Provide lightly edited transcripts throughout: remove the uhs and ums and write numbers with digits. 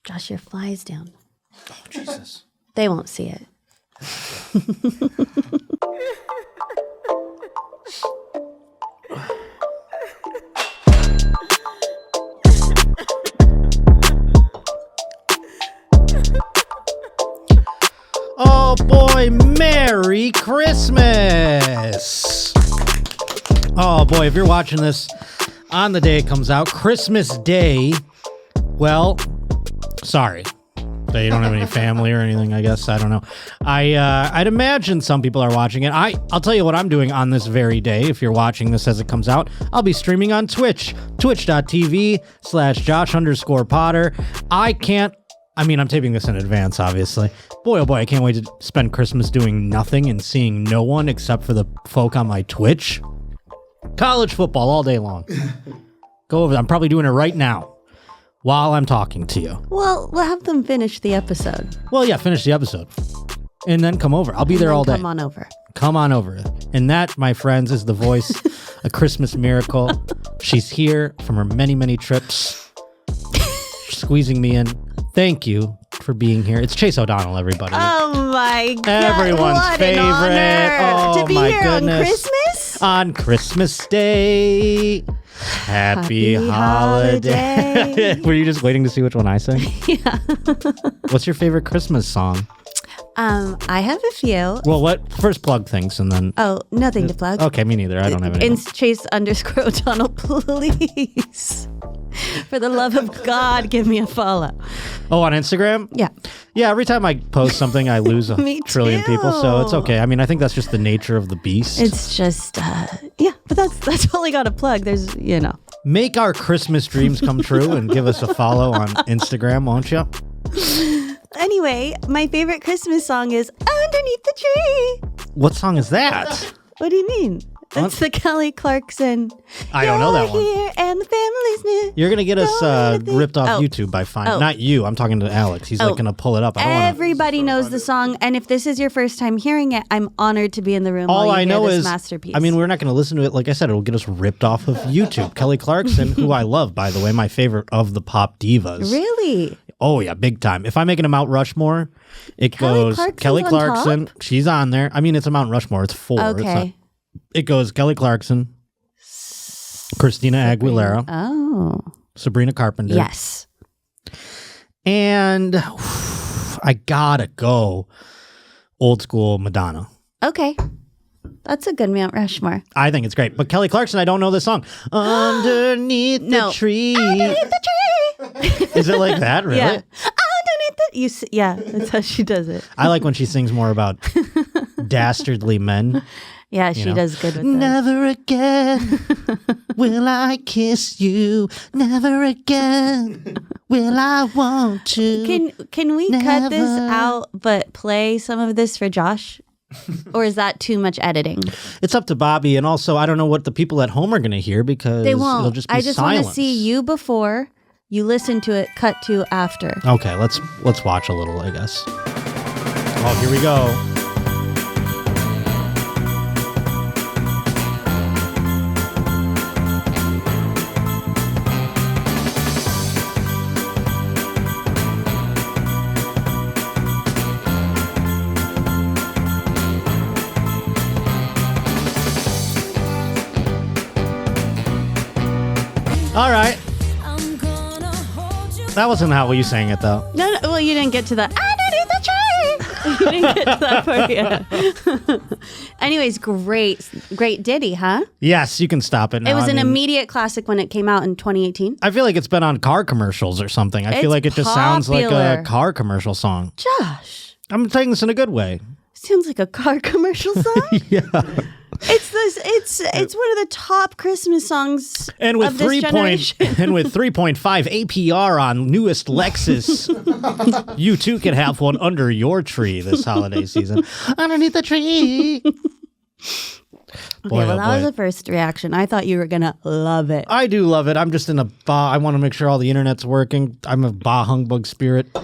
Josh, your fly's down. Oh, Jesus. They won't see it. Oh boy, Merry Christmas! Oh boy, if you're watching this on the day it comes out, Christmas Day, well, sorry that you don't have any family or anything, I guess. I don't know. I'd imagine some people are watching it. I'll tell you what I'm doing on this very day. If you're watching this as it comes out, I'll be streaming on Twitch, twitch.tv/Josh_Potter. I'm taping this in advance, obviously. Boy, oh boy, I can't wait to spend Christmas doing nothing and seeing no one except for the folk on my Twitch. College football all day long. Go over there. I'm probably doing it right now while I'm talking to you. Well, we'll have them finish the episode. Well, yeah, finish the episode. And then come over. I'll be there all day. Come on over. Come on over. And that, my friends, is the voice, a Christmas miracle. She's here from her many, many trips. Squeezing me in. Thank you for being here. It's Chase O'Donnell, everybody. Oh my God. Everyone's what favorite. An honor Oh to be my here goodness. on Christmas. On Christmas Day. Happy holiday. Were you just waiting to see which one I sing? Yeah. What's your favorite Christmas song? I have a few. Well, what? First plug things and then... Oh, nothing to plug. Okay, me neither. I don't have any. Chase_O'Donnell, please. For the love of God, give me a follow. Oh, on Instagram? Yeah. Yeah, every time I post something, I lose a Me trillion too. people, so it's okay. I mean, I think that's just the nature of the beast. It's just, yeah, but that's all I got to plug. There's, Make our Christmas dreams come true and give us a follow on Instagram, won't you? Anyway, my favorite Christmas song is Underneath the Tree. What song is that? What do you mean? That's the Kelly Clarkson. I don't know that one. Here and the family's near. You're going to get us ripped off Oh. YouTube by finding... Oh. Not you. I'm talking to Alex. He's going to pull it up. I don't want Everybody knows the song, and if this is your first time hearing it, I'm honored to be in the room All while you I know hear this is... masterpiece. I mean, we're not going to listen to it. Like I said, it'll get us ripped off of YouTube. Kelly Clarkson, who I love, by the way, my favorite of the pop divas. Really? Oh, yeah, big time. If I'm making a Mount Rushmore, it goes Clarkson's Kelly on Clarkson. She's on there. I mean, it's a Mount Rushmore. It's 4. Okay. It's not, it goes Kelly Clarkson, Christina Aguilera, Sabrina Carpenter. Yes. And I gotta go old school Madonna. Okay. That's a good Mount Rushmore. I think it's great. But Kelly Clarkson, I don't know the song. Underneath the tree. Underneath the tree. Is it like that, really? Yeah. Underneath the... Yeah, that's how she does it. I like when she sings more about dastardly men. Yeah, she does good with that. Never again will I kiss you. Never again will I want to. Can we cut this out but play some of this for Josh? Or is that too much editing? It's up to Bobby, and also I don't know what the people at home are going to hear because They won't. it'll just be I just silence. want to see you before you listen to it, cut to after. Okay, let's watch a little, I guess. Oh, here we go. All right. That wasn't how you sang it, though. No, well, you didn't get to the underneath the tree. You didn't get to that part yet. Anyways, great ditty, huh? Yes, you can stop it now. It was an immediate classic when it came out in 2018. I feel like it's been on car commercials or something. I feel like it just sounds like a car commercial song. Josh. I'm saying this in a good way. Sounds like a car commercial song. Yeah. It's one of the top Christmas songs And with of this generation. 3.5 APR on newest Lexus, you too can have one under your tree this holiday season. Underneath the tree. Boy, that was the first reaction. I thought you were going to love it. I do love it. I'm just in a bah. I want to make sure all the internet's working. I'm a bah humbug spirit.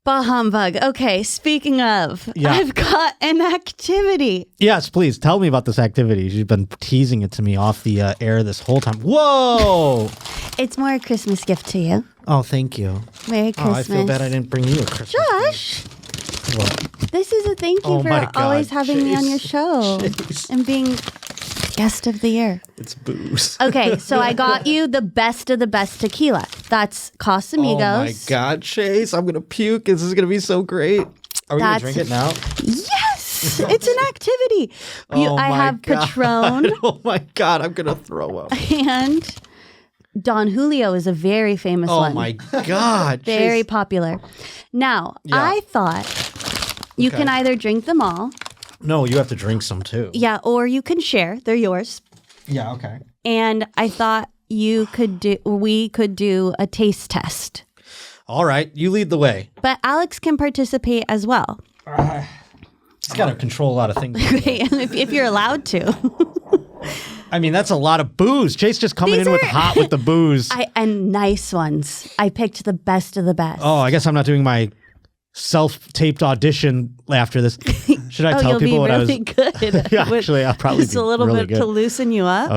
Bah humbug. Okay, speaking of, I've got an activity. Yes, please tell me about this activity. You've been teasing it to me off the air this whole time. Whoa! It's more a Christmas gift to you. Oh, thank you. Merry Christmas. Oh, I feel bad I didn't bring you a Christmas Josh, gift. What? this is a thank you Oh my for God, always having me on your Chase. show Chase. and being guest of the year. It's booze. Okay, so I got you the best of the best tequila. That's Casamigos. Oh my God, Chase. I'm going to puke. This is going to be so great. Are we going to That's- drink it now? Yes, it's an activity. Oh I my have God. Patron Oh my God, I'm going to throw up. and Don Julio is a very famous Oh one. my God. Very Chase. popular. Now, Yeah. I thought you Okay. can either drink them all, No, you have to drink some too. yeah, or you can share. They're yours. Yeah, okay. And I thought we could do a taste test. All right, you lead the way. But Alex can participate as well. He's got to control a lot of things. if you're allowed to. I mean, that's a lot of booze. Chase just coming These in with are- hot with the booze. And nice ones. I picked the best of the best. Oh, I guess I'm not doing my self-taped audition after this. Should I tell you'll people be what really I was? good. Yeah, actually, I'll probably just be a little really bit good. to loosen you up.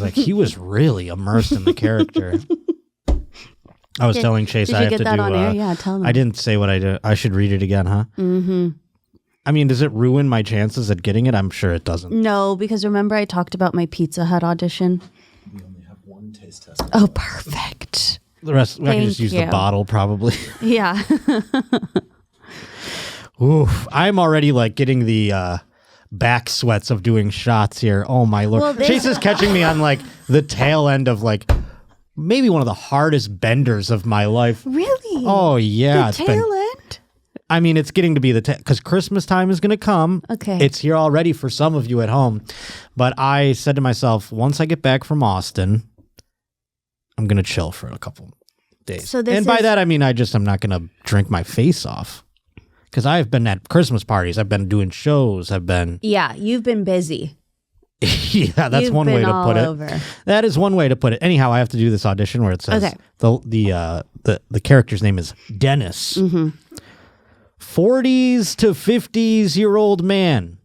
Like he was really immersed in the character. I was telling Chase Did I you have get to that do. on air? Yeah, tell them. I didn't say what I did. I should read it again, huh? Mm-hmm. I mean, does it ruin my chances at getting it? I'm sure it doesn't. No, because remember I talked about my Pizza Hut audition? We only have one taste test. Oh, perfect. The rest, I can just use the you. bottle probably. Yeah. Oof, I'm already like getting the back sweats of doing shots here. Oh my Lord. Well, this- Chase is catching me on like the tail end of like maybe one of the hardest benders of my life. Really? Oh yeah. the tail end? I mean, it's getting to be the because Christmas time is going to come. Okay. It's here already for some of you at home. But I said to myself, once I get back from Austin, I'm going to chill for a couple days. So this and by is- that, I mean, I'm not going to drink my face off. Because I've been at Christmas parties. I've been doing shows. I've been... Yeah, you've been busy. Yeah, that's You've one been way to all put it. over. That is one way to put it. Anyhow, I have to do this audition where it says Okay. the character's name is Dennis. Mm-hmm. 40s to 50s year old man.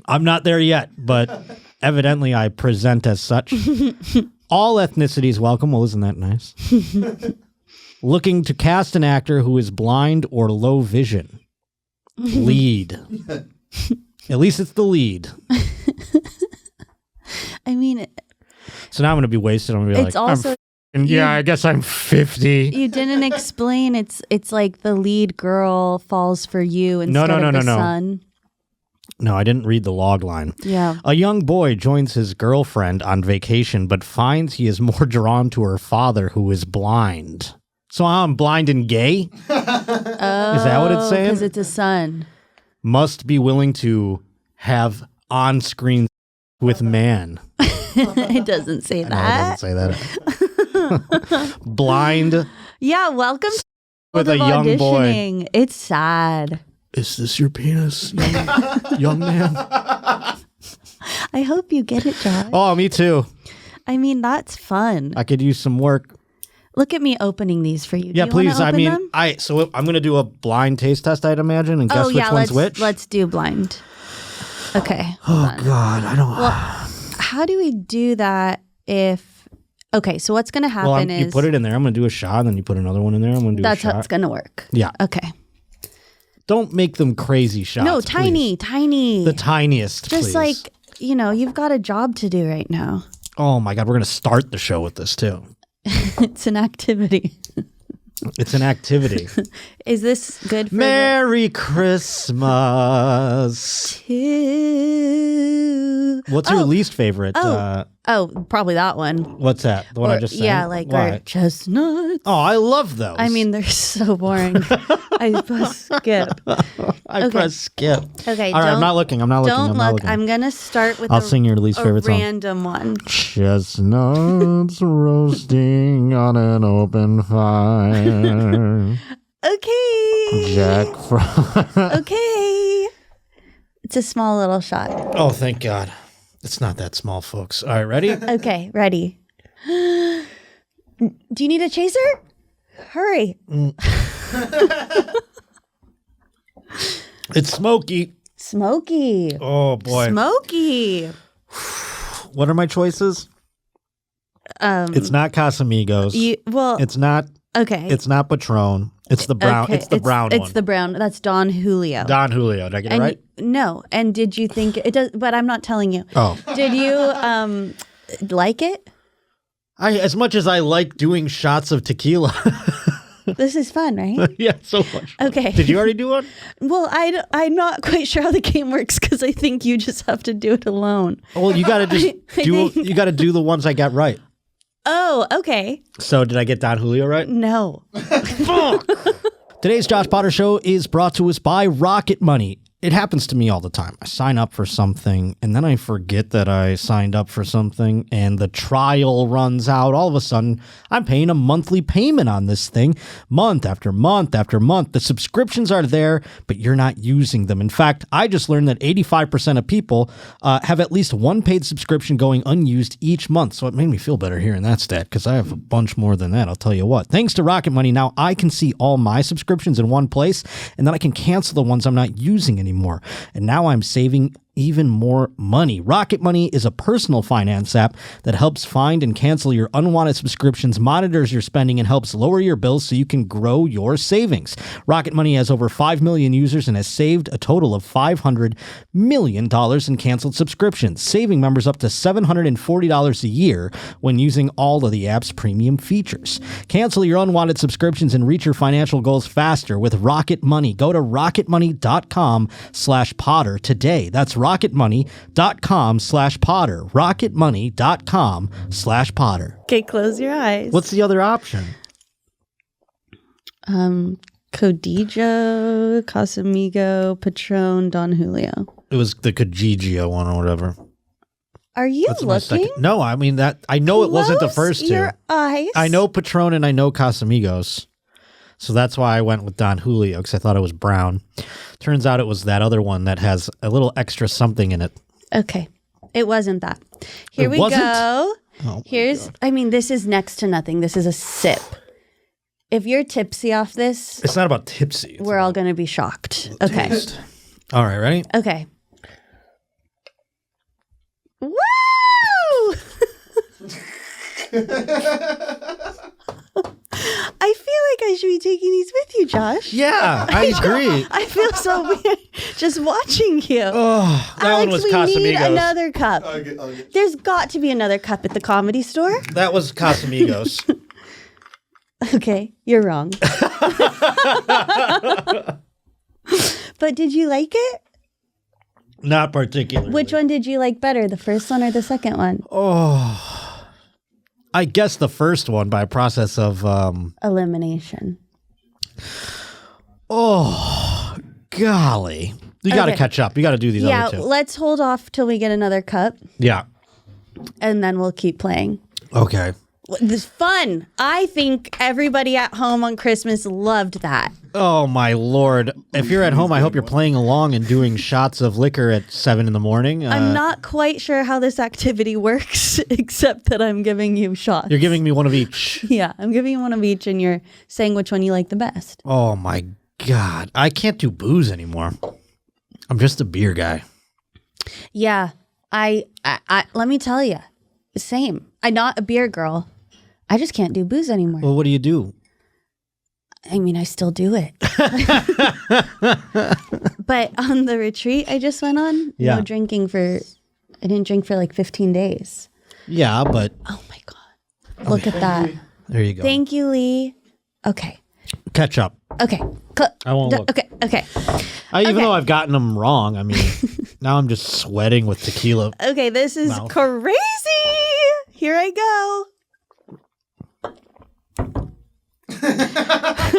I'm not there yet, but evidently I present as such. All ethnicities welcome. Well, isn't that nice? Looking to cast an actor who is blind or low vision. Lead. At least it's the lead. I mean, So now I'm going to be wasted. I'm going to be it's like, also I guess I'm 50. you didn't explain it's like the lead girl falls for you instead of the son. No, I didn't read the log line. Yeah. A young boy joins his girlfriend on vacation, but finds he is more drawn to her father, who is blind. So I'm blind and gay? Is that what it's saying? Because it's a son. Must be willing to have on-screen with man. It doesn't say No, it that. doesn't say that. Blind Yeah, welcome to with a of young boy. auditioning. It's sad. Is this your penis, young man? I hope you get it, Josh. Oh, me too. I mean, that's fun. I could use some work. Look at me opening these for you. Do Yeah, you wanna please. I open mean, them? I'm going to do a blind taste test, I'd imagine, and guess Oh which yeah, one's which. let's do blind. Okay. hold on. God, I don't. Well, how do we do that if? Okay, so what's going to happen you is put it in there. I'm going to do a shot, and then you put another one in there. I'm going to do that's a shot. how it's going to work. Yeah. Okay. Don't make them crazy shots. No, tiny, please. tiny. The tiniest, Just please. like you've got a job to do right now. Oh my God, we're going to start the show with this too. It's an activity. It's an activity. Is this good for Merry Christmas. two? What's your least favorite? Oh, probably that one. What's that? The one I just sang? Yeah, like Why? or chestnuts. Oh, I love those. I mean, they're so boring. I press skip. I press skip. Okay, All right, I'm not looking. I'm not looking. Don't I'm not look. looking. I'm gonna start with I'll sing your least a favorite song. random one. Chestnuts roasting on an open fire. Okay. Jack Frost. Okay. It's a small little shot. Oh, thank God. It's not that small, folks. All right, ready? Okay, ready. Do you need a chaser? Hurry. It's smoky. Smoky. Oh, boy. Smoky. What are my choices? It's not Casamigos. It's not. Okay. It's not Patron. It's the brown. Okay, it's the brown one. It's the brown. That's Don Julio. Don Julio. Did I get it right? No. And did you think it does? But I'm not telling you. Oh. Did you like it? As much as I like doing shots of tequila. This is fun, right? Yeah, so much fun. Okay. Did you already do one? Well, I'm not quite sure how the game works because I think you just have to do it alone. Well, you got to just you got to do the ones I got right. Oh, okay. So did I get Don Julio right? No. Fuck. Today's Josh Potter Show is brought to us by Rocket Money. It happens to me all the time. I sign up for something and then I forget that I signed up for something and the trial runs out. All of a sudden, I'm paying a monthly payment on this thing month after month after month. The subscriptions are there, but you're not using them. In fact, I just learned that 85% of people have at least one paid subscription going unused each month. So it made me feel better hearing that stat because I have a bunch more than that. I'll tell you what. Thanks to Rocket Money, now I can see all my subscriptions in one place and then I can cancel the ones I'm not using anymore. And now I'm saving even more money. Rocket Money is a personal finance app that helps find and cancel your unwanted subscriptions, monitors your spending, and helps lower your bills so you can grow your savings. Rocket Money has over 5 million users and has saved a total of $500 million in canceled subscriptions, saving members up to $740 a year when using all of the app's premium features. Cancel your unwanted subscriptions and reach your financial goals faster with Rocket Money. Go to rocketmoney.com/Potter today. That's rocketmoney.com/Potter. rocketmoney.com/Potter. Okay, close your eyes. What's the other option? Codillo, Casamigo, Patron, Don Julio. It was the Cagigio one or whatever. Are you That's my looking? second. No, I mean that. I know it wasn't the first two. Your eyes. I know Patron and I know Casamigos. So that's why I went with Don Julio because I thought it was brown. Turns out it was that other one that has a little extra something in it. Okay. It wasn't that. Here we wasn't? go. Oh, I mean, this is next to nothing. This is a sip. If you're tipsy off this, it's not about tipsy. We're all going to be shocked. Okay. Taste. All right, ready? Okay. Woo! I feel like I should be taking these with you, Josh. Yeah, I agree. I feel so weird just watching you. Oh, that Alex, one was we Casamigos. need another cup. I'll get There's got to be another cup at the Comedy Store. That was Casamigos. Okay, you're wrong. But did you like it? Not particularly. Which one did you like better, the first one or the second one? Oh, I guess the first one by a process of elimination. Oh, golly. You got to catch up. You got to do these other two. Let's hold off till we get another cup. Yeah. And then we'll keep playing. Okay. This is fun. I think everybody at home on Christmas loved that. Oh, my Lord. If you're at home, I hope you're playing along and doing shots of liquor at 7 in the morning. I'm not quite sure how this activity works, except that I'm giving you shots. You're giving me one of each. Yeah, I'm giving you one of each, and you're saying which one you like the best. Oh, my God. I can't do booze anymore. I'm just a beer guy. Yeah, I let me tell you, same. I'm not a beer girl. I just can't do booze anymore. Well, what do you do? I mean, I still do it. But on the retreat I just went on, Yeah. I didn't drink for like 15 days. Yeah, but Oh my God. Look at that. there you go. Thank you, Lee. Okay. Catch up. Okay. I won't look. Okay. Okay. Even though I've gotten them wrong, I mean, now I'm just sweating with tequila. Okay. This is Mouth. crazy. Here I go.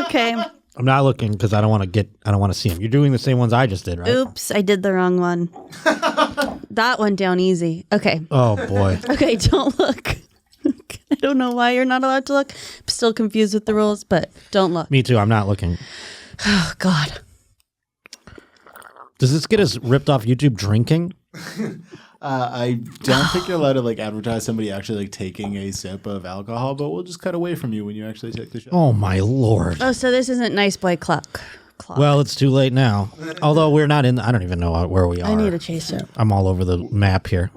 Okay. I'm not looking because I don't want to see them. You're doing the same ones I just did, right? Oops. I did the wrong one. That one down easy. Okay. Oh, boy. Okay. Don't look. I don't know why you're not allowed to look. I'm still confused with the rules, but don't look. Me too. I'm not looking. Oh, God. Does this get us ripped off YouTube drinking? I don't think you're allowed to like advertise somebody actually like taking a sip of alcohol, but we'll just cut away from you when you actually take the shot. Oh, my Lord. Oh, so this isn't Nice Boy Cluck. Well, it's too late now. Although we're not in, I don't even know where we are. I need a chaser. I'm all over the map here.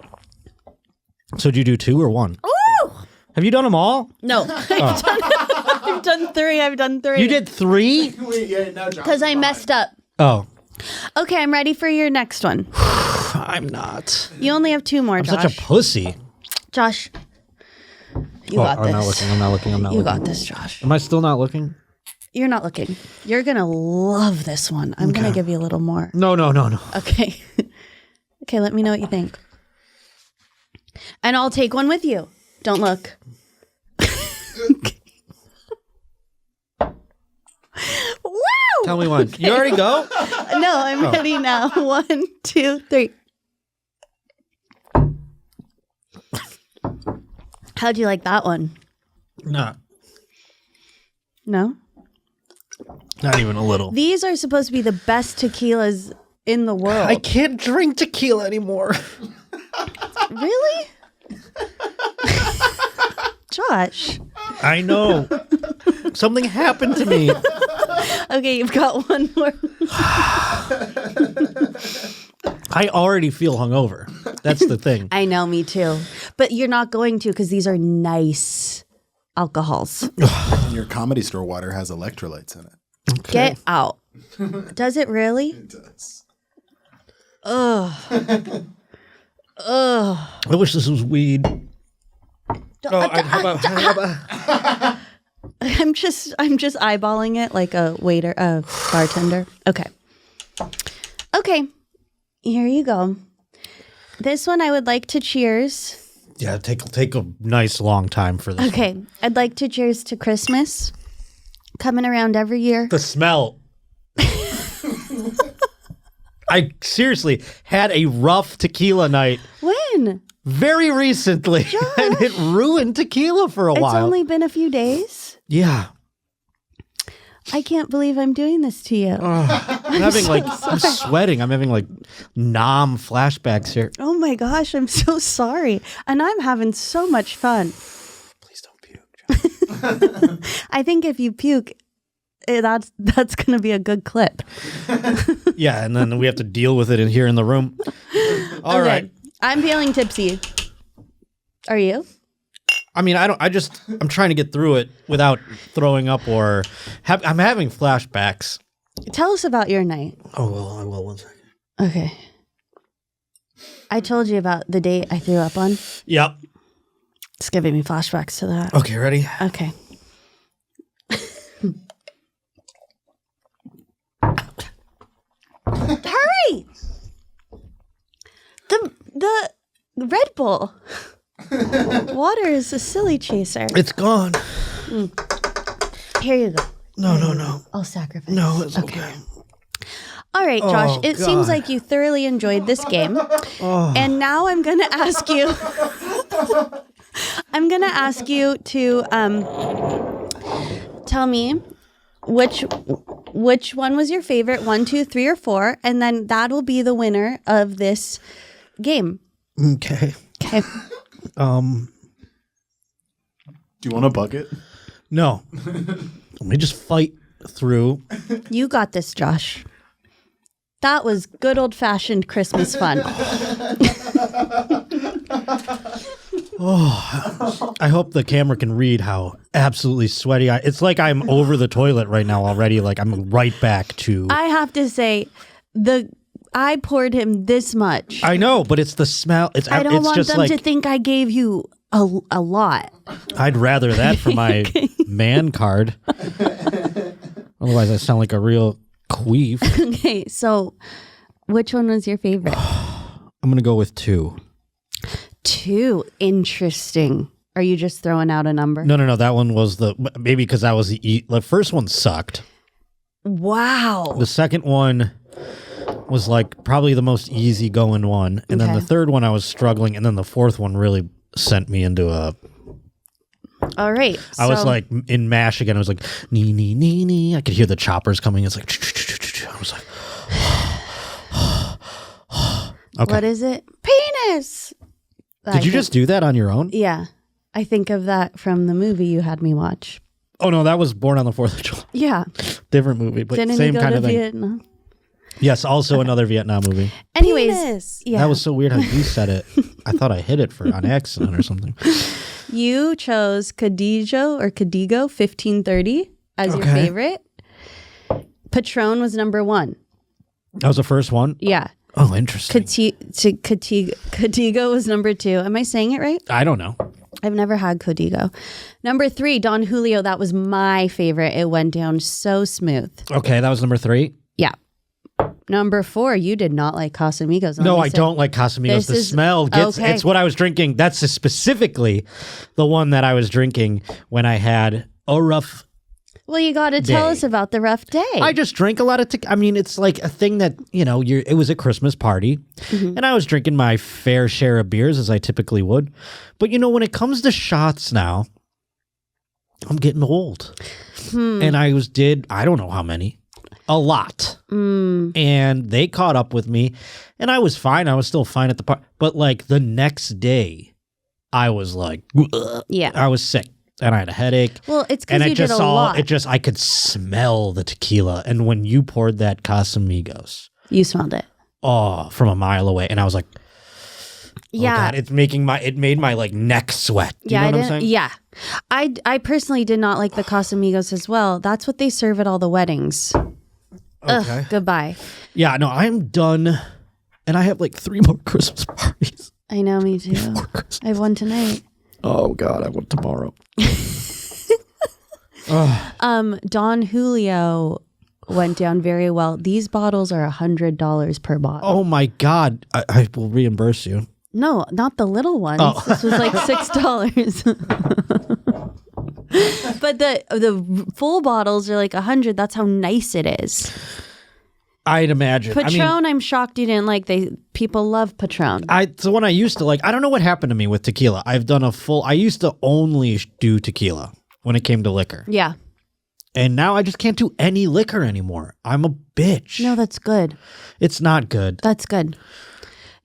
So did you do 2 or 1? Ooh! Have you done them all? No. I've done three. I've done three. You did 3? Wait, yeah, now Josh. Because I messed up. Oh. Okay, I'm ready for your next one. I'm not. You only have 2 more, I'm Josh. such a pussy. Josh, you got this. I'm not looking. You got this, Josh. Am I still not looking? You're not looking. You're going to love this one. I'm going to give you a little more. No. Okay. Okay, let me know what you think. And I'll take one with you. Don't look. Woo! Tell me one. You already go? No, I'm ready now. 1, 2, 3. How'd you like that one? No. No? Not even a little. These are supposed to be the best tequilas in the world. I can't drink tequila anymore. Really? Josh. I know. Something happened to me. Okay, you've got one more. I already feel hungover. That's the thing. I know, me too. But you're not going to because these are nice alcohols. And your Comedy Store water has electrolytes in it. Okay. Get out. Does it really? It does. Ugh. I wish this was weed. How about I'm just eyeballing it like a waiter, a bartender. Okay. Here you go. This one I would like to cheers. Yeah, take a nice long time for this. Okay. I'd like to cheers to Christmas. Coming around every year. The smell. I seriously had a rough tequila night When? very recently, and it ruined tequila for a It's while. only been a few days. Yeah. I can't believe I'm doing this to you. I'm having I'm sweating. I'm having nom flashbacks here. Oh my gosh, I'm so sorry. And I'm having so much fun. Please don't puke, John. I think if you puke, that's going to be a good clip. Yeah, and then we have to deal with it in here in the room. All right. I'm feeling tipsy. Are you? I mean, I'm trying to get through it without throwing up or I'm having flashbacks. Tell us about your night. Oh, well, I will. 1 second. Okay. I told you about the date I threw up on. Yep. It's giving me flashbacks to that. Okay, ready? Okay. Hurry! The Red Bull. Water is a silly chaser. It's gone. Here you go. No. I'll sacrifice. No, it's okay. All right, Josh. Oh, It seems God. like you thoroughly enjoyed this game. And now I'm going to ask you. I'm going to ask you to tell me which one was your favorite, 1, 2, 3, or 4, and then that will be the winner of this game. Okay. Okay. Do you want a bucket? No. Let me just fight through. You got this, Josh. That was good old-fashioned Christmas fun. I hope the camera can read how absolutely sweaty it's like I'm over the toilet right now already. Like I'm right back to. I have to say, I poured him this much. I know, but it's the smell. I don't want just them to think I gave you a lot. I'd rather that for my man card. Otherwise, I sound like a real queef. Okay, so which one was your favorite? I'm gonna go with 2. 2. Interesting. Are you just throwing out a number? No. That one was maybe because that was the first one sucked. Wow. The second one was probably the most easygoing one, and then Okay. the third one I was struggling, and then the fourth one really sent me into a. All right. I was in MASH again. I was like, nee, nee, nee, nee. I could hear the choppers coming. It's like, I was like, okay. What is it? Penis. Did you just do that on your own? Yeah. I think of that from the movie you had me watch. Oh, no, that was Born on the 4th of July. Yeah. Different movie, but Didn't same he go kind to of thing. Vietnam? Yes, also another Vietnam movie. Anyways. Yeah. That was so weird how you said it. I thought I hit it on accident or something. You chose Cadigo 1530 as your favorite. Patron was number 1. That was the first one? Yeah. Oh, interesting. Cadigo was number 2. Am I saying it right? I don't know. I've never had Codigo. Number 3, Don Julio. That was my favorite. It went down so smooth. Okay, that was number 3. Yeah. Number 4, you did not like Casamigos. No, I don't like Casamigos. The smell gets, it's what I was drinking. That's specifically the one that I was drinking when I had a rough Well, you got to tell us about the rough day. I just drank a lot of tequila. I mean, it's like a thing that, it was a Christmas party and I was drinking my fair share of beers as I typically would. But, when it comes to shots now, I'm getting old. And I don't know how many. A lot. And they caught up with me and I was fine. I was still fine at the party. But like the next day, I was like, yeah, I was sick and I had a headache. Well, it's because you did a lot. I could smell the tequila. And when you poured that Casamigos, you smelled it. Oh, from a mile away. And I was like, yeah, God, it made my like neck sweat. You know what I'm saying? Yeah. I personally did not like the Casamigos as well. That's what they serve at all the weddings. Okay. Ugh, goodbye. Yeah, no, I'm done. And I have like 3 more Christmas parties. I know, me too. I have one tonight. Oh God, I want tomorrow. Don Julio went down very well. These bottles are $100 per bottle. Oh my God. I will reimburse you. No, not the little ones. Oh. This was like $6. But the full bottles are like $100. That's how nice it is. I'd imagine. Patron, I'm shocked you didn't like. People love Patron. It's the one I used to like. I don't know what happened to me with tequila. I used to only do tequila when it came to liquor. Yeah. And now I just can't do any liquor anymore. I'm a bitch. No, that's good. It's not good. That's good.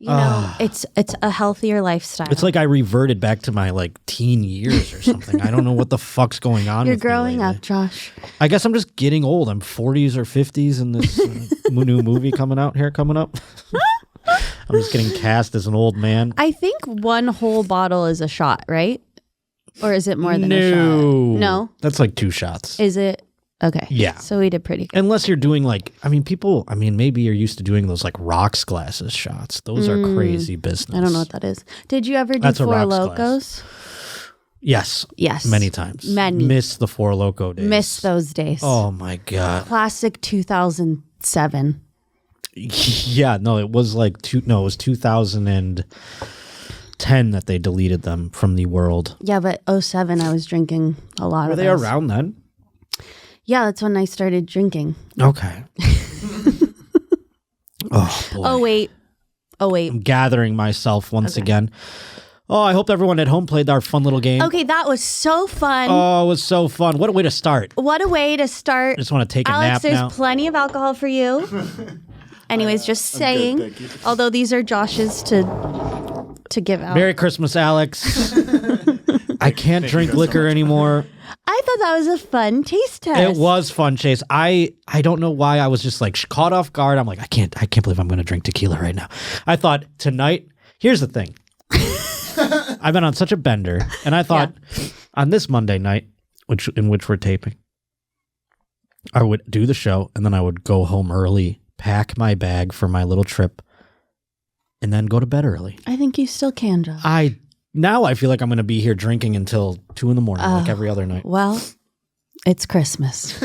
It's a healthier lifestyle. It's like I reverted back to my like teen years or something. I don't know what the fuck's going on. You're growing up, Josh. I guess I'm just getting old. I'm 40s or 50s in this new movie coming up. I'm just getting cast as an old man. I think one whole bottle is a shot, right? Or is it more than a shot? No. That's like 2 shots. Is it? Okay. Yeah. So we did pretty good. Unless you're doing maybe you're used to doing those like rocks glasses shots. Those are crazy business. I don't know what that is. Did you ever do Four Locos? Yes. Yes. Many times. Miss the Four Loco days. Miss those days. Oh my God. Classic 2007. Yeah. No, it was like it was 2010 that they deleted them from the world. Yeah, but 07 I was drinking a lot of those. Were they around then? Yeah, that's when I started drinking. Okay. Oh, boy. Oh, wait. I'm gathering myself once again. Oh, I hope everyone at home played our fun little game. Okay, that was so fun. Oh, it was so fun. What a way to start. I just want to take a nap now. Alex, there's plenty of alcohol for you. Anyways, just saying. Good, thank you. Although these are Josh's to give out. Merry Christmas, Alex. I can't drink liquor anymore. I thought that was a fun taste test. It was fun, Chase. I don't know why I was just like caught off guard. I'm like, I can't believe I'm going to drink tequila right now. I thought tonight, here's the thing. I've been on such a bender, and I thought on this Monday night, in which we're taping, I would do the show, and then I would go home early, pack my bag for my little trip, and then go to bed early. I think you still can, Josh. Now I feel like I'm going to be here drinking until 2 a.m, like every other night. Well, it's Christmas.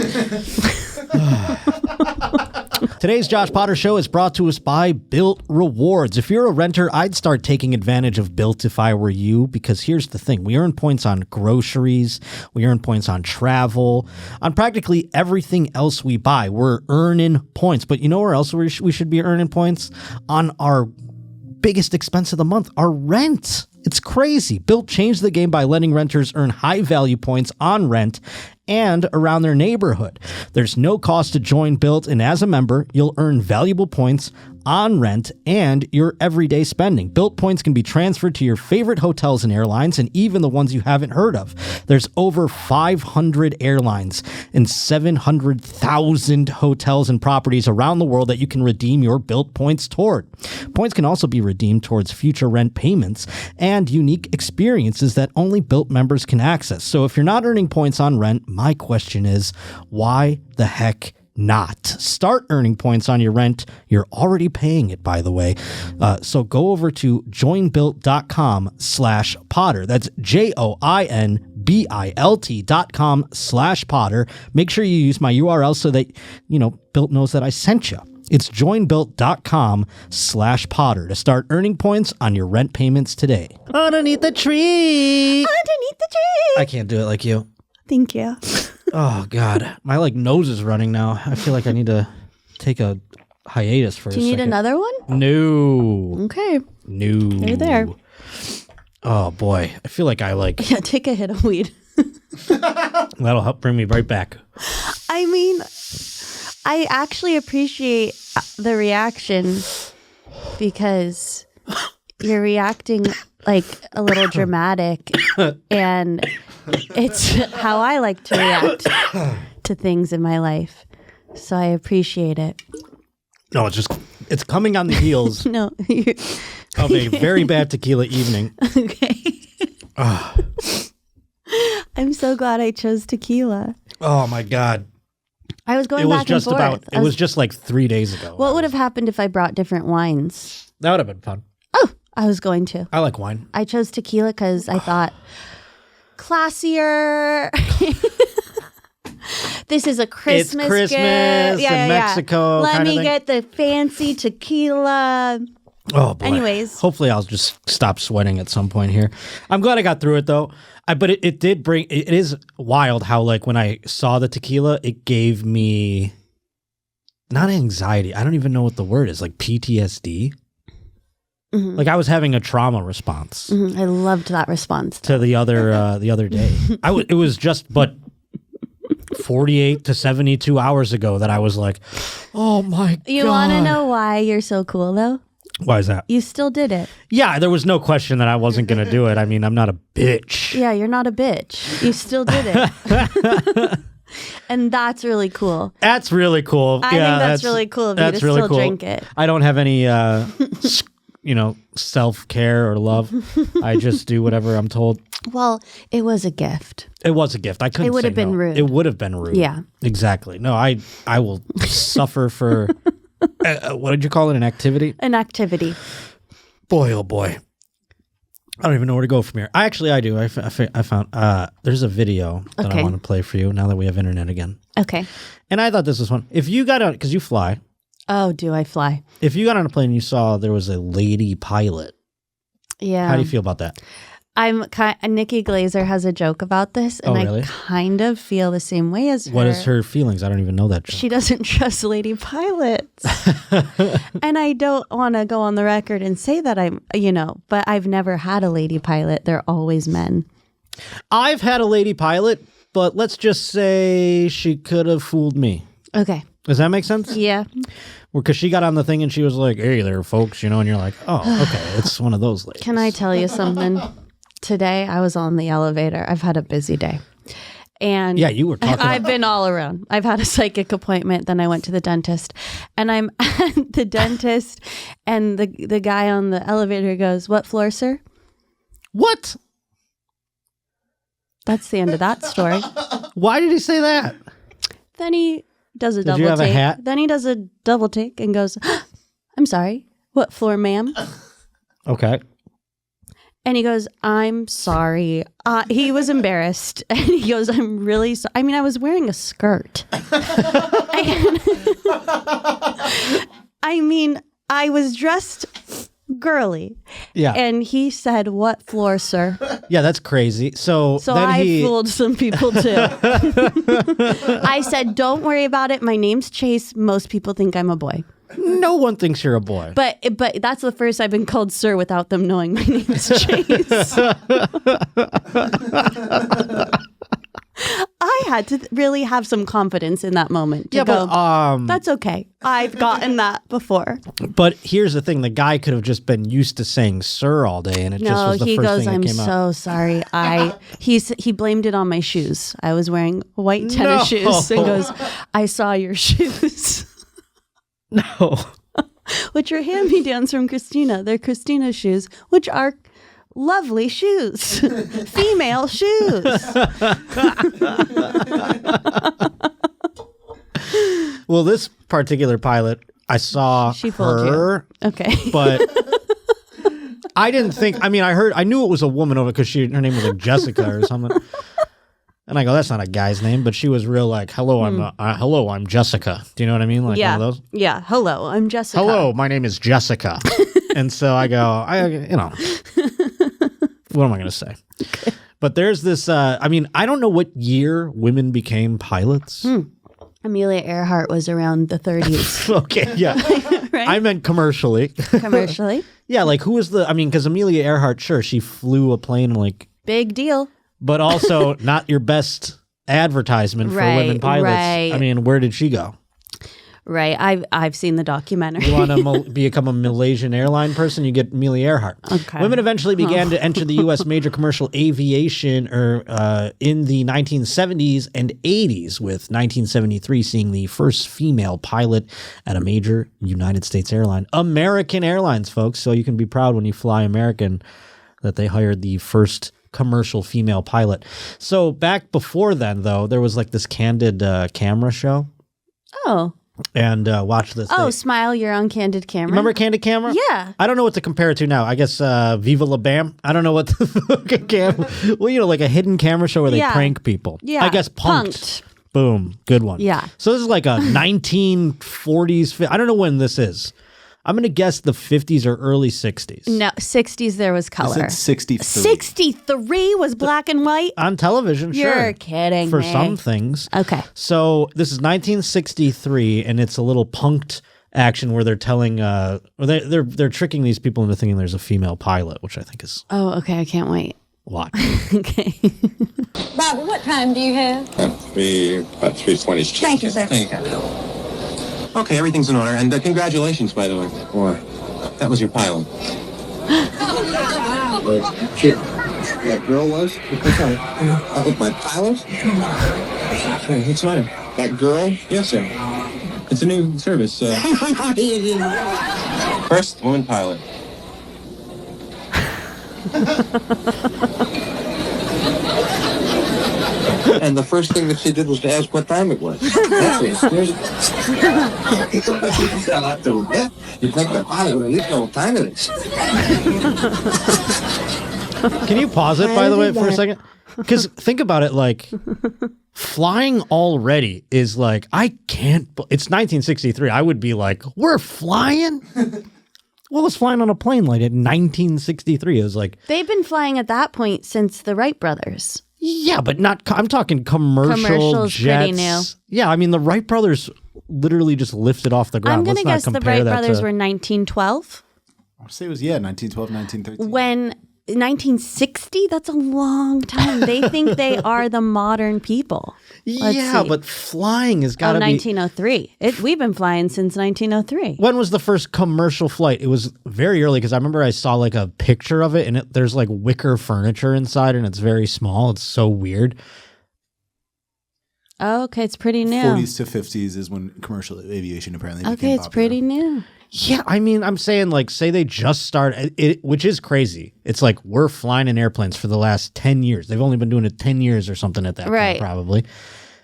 Today's Josh Potter Show is brought to us by Built Rewards. If you're a renter, I'd start taking advantage of Built if I were you, because here's the thing. We earn points on groceries. We earn points on travel, on practically everything else we buy. We're earning points. But you know where else we should be earning points? On our biggest expense of the month, our rent. It's crazy. Built changed the game by letting renters earn high value points on rent and around their neighborhood. There's no cost to join Built, and as a member, you'll earn valuable points on rent and your everyday spending. Built points can be transferred to your favorite hotels and airlines, and even the ones you haven't heard of. There's over 500 airlines and 700,000 hotels and properties around the world that you can redeem your Built points toward. Points can also be redeemed towards future rent payments and unique experiences that only Built members can access. So if you're not earning points on rent, my question is, why the heck not? Start earning points on your rent. You're already paying it, by the way. So go over to joinbuilt.com/Potter. That's JOINBILT.com/Potter. Make sure you use my URL so that, Built knows that I sent you. It's joinbuilt.com/Potter to start earning points on your rent payments today. Underneath the tree. Underneath the tree. I can't do it like you. Thank you. Oh, God. My nose is running now. I feel like I need to take a hiatus for a second. Do you need another one? No. Okay. No. They're there. Oh, boy. I feel like Yeah, take a hit of weed. That'll help bring me right back. I mean, I actually appreciate the reaction because you're reacting like a little dramatic, and it's how I like to react to things in my life. So I appreciate it. No, it's coming on the heels No, of a very bad tequila evening. Okay. I'm so glad I chose tequila. Oh, my God. I was going back and forth. It was just like 3 days ago. What would have happened if I brought different wines? That would have been fun. Oh, I was going to. I like wine. I chose tequila because I thought classier. This is a Christmas It's Christmas gift. in Mexico. Let kind of me thing. get the fancy tequila. Oh, boy. Anyways. Hopefully I'll just stop sweating at some point here. I'm glad I got through it, though. But it did bring... It is wild how, when I saw the tequila, it gave me... Not anxiety. I don't even know what the word is. PTSD. Mm-hmm. I was having a trauma response. Mm-hmm. I loved that response. To the other day. It was just... But 48 to 72 hours ago that I was like, oh, my God. You want to know why you're so cool, though? Why is that? You still did it. Yeah, there was no question that I wasn't going to do it. I mean, I'm not a bitch. Yeah, you're not a bitch. You still did it. And that's really cool. That's really cool. I think that's really cool of you to still drink it. I don't have any, self-care or love. I just do whatever I'm told. Well, it was a gift. It was a gift. I couldn't say no. It would have been rude. It would have been rude. Yeah. Exactly. No, I will suffer for... what did you call it? An activity? An activity. Boy, oh boy. I don't even know where to go from here. I do. I found there's a video that I want to play for you now that we have internet again. Okay. And I thought this was fun. If you got on, because you fly. Oh, do I fly? If you got on a plane and you saw there was a lady pilot. Yeah. How do you feel about that? Nikki Glazer has a joke about this, and really? I kind of feel the same way as her. What is her feelings? I don't even know that joke. She doesn't trust lady pilots. And I don't want to go on the record and say that but I've never had a lady pilot. They're always men. I've had a lady pilot, but let's just say she could have fooled me. Okay. Does that make sense? Yeah. Because she got on the thing and she was like, hey there, folks, and you're like, oh, okay, it's one of those ladies. Can I tell you something? Today, I was on the elevator. I've had a busy day. And yeah, you were talking. I've been all around. I've had a psychic appointment. Then I went to the dentist. And I'm at the dentist. And the guy on the elevator goes, what floor, sir? What? That's the end of that story. Why did he say that? Then he does a double take. Did you have a hat? Then he does a double take and goes, I'm sorry. What floor, ma'am? Okay. And he goes, I'm sorry. He was embarrassed. And he goes, I'm really sorry. I mean, I was wearing a skirt. I mean, I was dressed girly. Yeah. And he said, what floor, sir? Yeah, that's crazy. So then I fooled some people too. I said, don't worry about it. My name's Chase. Most people think I'm a boy. No one thinks you're a boy. But that's the first I've been called sir without them knowing my name is Chase. I had to really have some confidence in that moment. To Yeah, go, but that's okay. I've gotten that before. but here's the thing: the guy could have just been used to saying "sir" all day, and it just No, was the he first goes, thing I'm that came so out. sorry. He blamed it on my shoes. I was wearing white tennis shoes and goes, I saw your shoes. No. Which are hand-me-downs from Christina. They're Christina's shoes, which are lovely shoes. Female shoes. Well, this particular pilot, I saw She fooled her, you. Okay. but I didn't think. I mean, I knew it was a woman over because her name was like Jessica or something. And I go, that's not a guy's name, but she was real like, hello, I'm Jessica. Do you know what I mean? Like Yeah. one of those. Yeah. Hello, I'm Jessica. Hello, my name is Jessica. And so I go, what am I going to say? Okay. But there's this, I don't know what year women became pilots. Amelia Earhart was around the 30s. Okay, yeah. Right? I meant commercially. Commercially. Yeah, like who was because Amelia Earhart, sure, she flew a plane like, Big deal. but also not your best advertisement for Right, women pilots. right. I mean, where did she go? Right. I've seen the documentary. You want to become a Malaysian airline person, you get Amelia Earhart. Okay. Women eventually began to enter the U.S. major commercial aviation in the 1970s and 80s, with 1973 seeing the first female pilot at a major United States airline. American Airlines, folks. So you can be proud when you fly American that they hired the first commercial female pilot. So back before then, though, there was like this Candid camera show. Oh. And watch this. Oh, Smile, you're on Candid camera. Remember Candid camera? Yeah. I don't know what to compare it to now. I guess Viva La Bam. I don't know what the fucking camera. Well, like a hidden camera show where they Yeah. prank people. Yeah. I guess Punked. Boom. Good one. Yeah. So this is like a 1940s. I don't know when this is. I'm going to guess the 50s or early 60s. No, 60s there was I color. said 63. 63 was black and white? On television, You're sure. kidding For me. some things. Okay. So this is 1963, and it's a little punked action where they're telling, they're tricking these people into thinking there's a female pilot, which I think is Oh, okay. I can't wait. a lot. Okay. Bobby, what time do you have? About 3:20. Thank you, sir. Thank you. Okay, everything's in order. And congratulations, by the way. Boy, that was your pilot. That girl was? That was my pilot? Hey, what's the matter? That girl? Yes, sir. It's a new service. First woman pilot. And the first thing that she did was to ask what time it was. That's it. You think the pilot would at least know what time it is. Can you pause it, by the way, for a second? Because think about it, like, flying already is like, it's 1963. I would be like, we're flying? What was flying on a plane like in 1963? It was like... They've been flying at that point since the Wright brothers. Yeah, but not... I'm talking commercial jets. Pretty new. Yeah, I mean, the Wright brothers literally just lifted off the ground. I'm going to guess the Wright brothers were 1912. I would say it was, 1912, 1913. When 1960, that's a long time. They think they are the modern people. Let's Yeah, see. but flying has got Oh, to be... 1903. We've been flying since 1903. When was the first commercial flight? It was very early because I remember I saw like a picture of it, and there's like wicker furniture inside, and it's very small. It's so weird. Oh, okay, it's pretty new. 40s to 50s is when commercial aviation apparently became Okay, it's popular. pretty new. Yeah, I mean, I'm saying like, say they just started it, which is crazy. It's like we're flying in airplanes for the last 10 years. They've only been doing it 10 years or something at that Right. point, probably.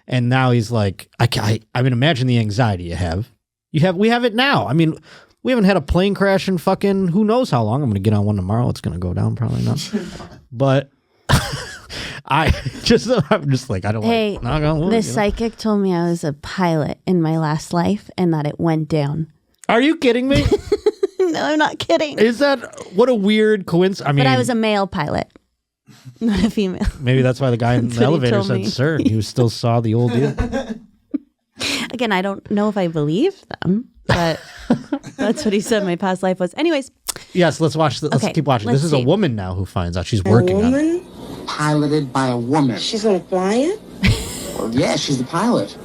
And now he's like, I mean, imagine the anxiety you have. We have it now. I mean, we haven't had a plane crash in fucking who knows how long. I'm going to get on one tomorrow. It's going to go down, probably not. But I'm just like, I don't Hey, like. Not gonna, the psychic told me I was a pilot in my last life and that it went down. Are you kidding me? No, I'm not kidding. Is that what a weird coincidence? I mean, But I was a male pilot, not a female. maybe that's why the guy in That's the what he elevator told said, me. "Sir," and he still saw the old deal. Again, I don't know if I believe them, but that's what he said my past life was. Anyways, Yes, let's watch. Let's Okay, keep watching. let's This is see. a woman now who finds out she's working on it. Piloted by a woman. She's gonna fly it? Well, yeah, she's the pilot.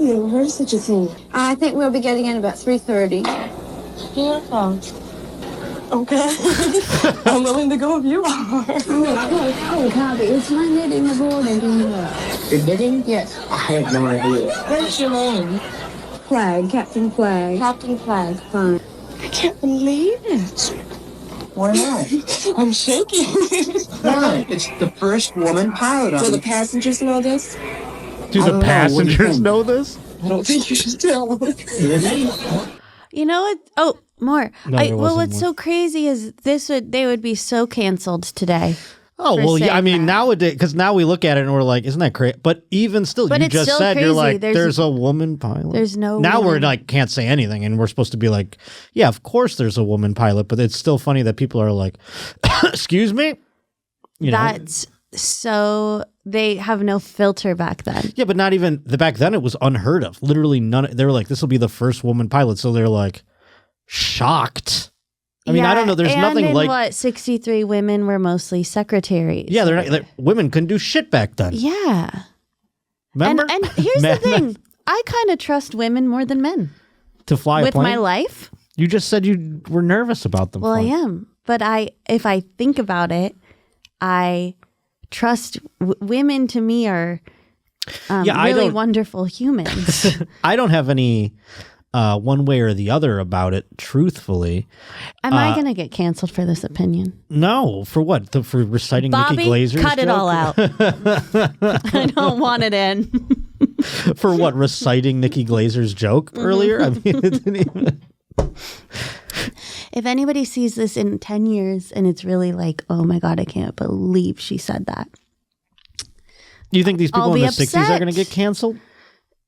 Never heard of such a thing. I think we'll be getting in about 3:30. Beautiful. Okay. I'm willing to go if you are. Oh, Copy. It's my knitting the board and doing that. You're knitting? Yes. I have no idea. What's your name? Flag. Captain Flag. Captain Flag. Fine. I can't believe it. Why not? I'm shaking. Why? It's the first woman pilot on Do the passengers know this? Do I the don't know. What do you passengers think? know this? I don't think you should tell them. You know what? Oh, more. No, there Well, wasn't what's more. so crazy is they would be so canceled today. Oh, for well, yeah, I saying mean, that. nowadays, because now we look at it and we're like, isn't that crazy? But even still, But you it's just still said, you're crazy. like, There's- there's a woman pilot. there's no Now we're woman. like, can't say anything. And we're supposed to be like, yeah, of course there's a woman pilot. But it's still funny that people are like, excuse me? You know? That's so they have no filter back then. Yeah, but not even back then it was unheard of. Literally none. They were like, this will be the first woman pilot. So they're like shocked. I mean, I don't know. There's and nothing in like. what 63 women were mostly secretaries. Yeah, women couldn't do shit back then. Yeah. Remember? And here's Men- the thing. I kind of trust women more than men to fly a with plane. my life. You just said you were nervous about them. Well, I flying. am. But if I think about it, I trust women. To me are I really don't- wonderful humans. I don't have any one way or the other about it, truthfully. Am I going to get canceled for this opinion? No, for what? For reciting Bobby, Nikki Glazer's cut it joke? all out. I don't want it in. For what? Reciting Nikki Glazer's joke earlier? I mean, it didn't even... If anybody sees this in 10 years and it's really like, oh my God, I can't believe she said that. Do you think these people I'll in be the 60s are upset. going to get canceled?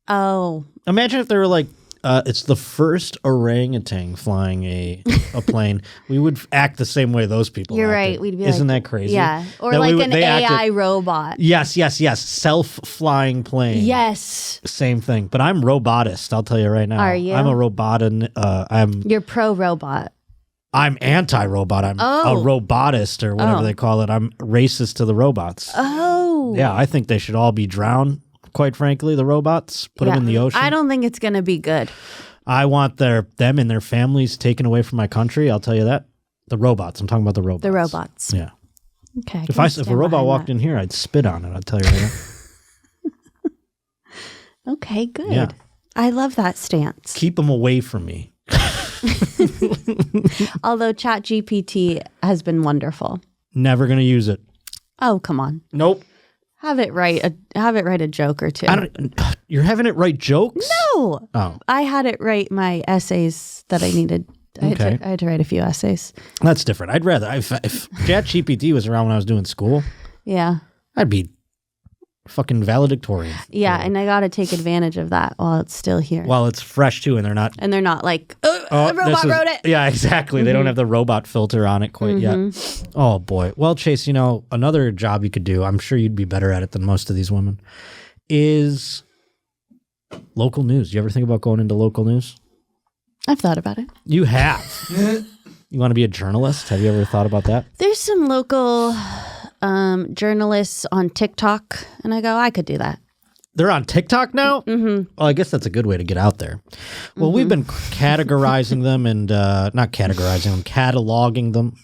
Oh, Imagine if they were like, it's the first orangutan flying a plane. We would act the same way those people you're acted. right. We'd be Isn't like, that crazy? Yeah. Or That like we would- an they AI acted- robot. Yes. Self-flying plane. Yes. Same thing. But I'm robotist, I'll tell you right now. Are you? I'm a robot. You're pro robot. I'm anti-robot. I'm a Oh. robotist or whatever Oh. they call it. I'm racist to the robots. Oh. Yeah, I think they should all be drowned, quite frankly, the robots. Put them in the ocean. I don't think it's going to be good. I want them and their families taken away from my country. I'll tell you that. The robots. I'm talking about the robots. The robots. Yeah. Okay. If a robot walked in here, I'd spit on it. I'll tell you right now. Okay, good. Yeah. I love that stance. Keep them away from me. Although ChatGPT has been wonderful. Never going to use it. Oh, come on. Nope. Have it write a joke or two. You're having it write jokes? No. Oh, I had it write my essays that I needed. I had to write a few essays. that's different. I'd rather, if ChatGPT was around when I was doing school, Yeah. I'd be fucking valedictorian. Yeah, and I got to take advantage of that while it's still here. While it's fresh too, and they're not. And they're not like, a this robot is- wrote it. Yeah, exactly. They don't have the robot filter on it quite yet. Oh boy. Well, Chase, another job you could do, I'm sure you'd be better at it than most of these women, is local news. Do you ever think about going into local news? I've thought about it. You have. You want to be a journalist? Have you ever thought about that? There's some local journalists on TikTok, and I go, I could do that. They're on TikTok now? Mm-hmm. Well, I guess that's a good way to get out there. Well, we've been categorizing them and not categorizing them, cataloging them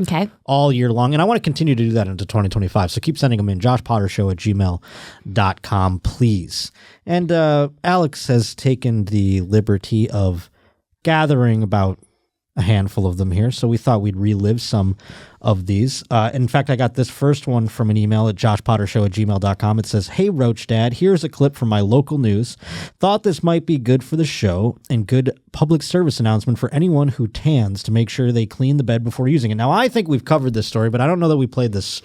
Okay. all year long. And I want to continue to do that into 2025. So keep sending them in. joshpottershow@gmail.com, please. And Alex has taken the liberty of gathering about a handful of them here. So we thought we'd relive some of these. In fact, I got this first one from an email at joshpottershow@gmail.com. It says, "Hey, Roach Dad, here's a clip from my local news. Thought this might be good for the show and good public service announcement for anyone who tans to make sure they clean the bed before using it." Now, I think we've covered this story, but I don't know that we played this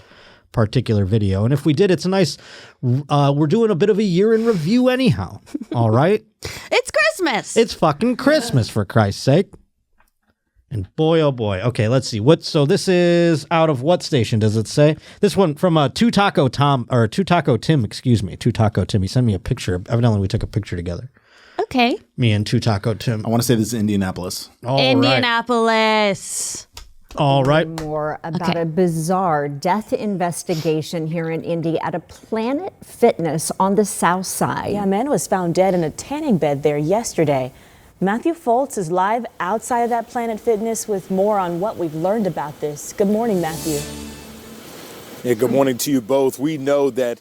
particular video. And if we did, it's a nice, we're doing a bit of a year in review anyhow. All right? It's Christmas. It's fucking Christmas, for Christ's sake. And boy, oh boy. Okay, let's see. So this is out of what station does it say? This one from Two Taco Tim. He sent me a picture. Evidently, we took a picture together. Okay. Me and Two Taco Tim. I want to say this is Indianapolis. All right. Indianapolis. All right. More about a bizarre death investigation here in Indy at a Planet Fitness on the south side. Yeah, a man was found dead in a tanning bed there yesterday. Matthew Foltz is live outside of that Planet Fitness with more on what we've learned about this. Good morning, Matthew. Yeah, good morning to you both. We know that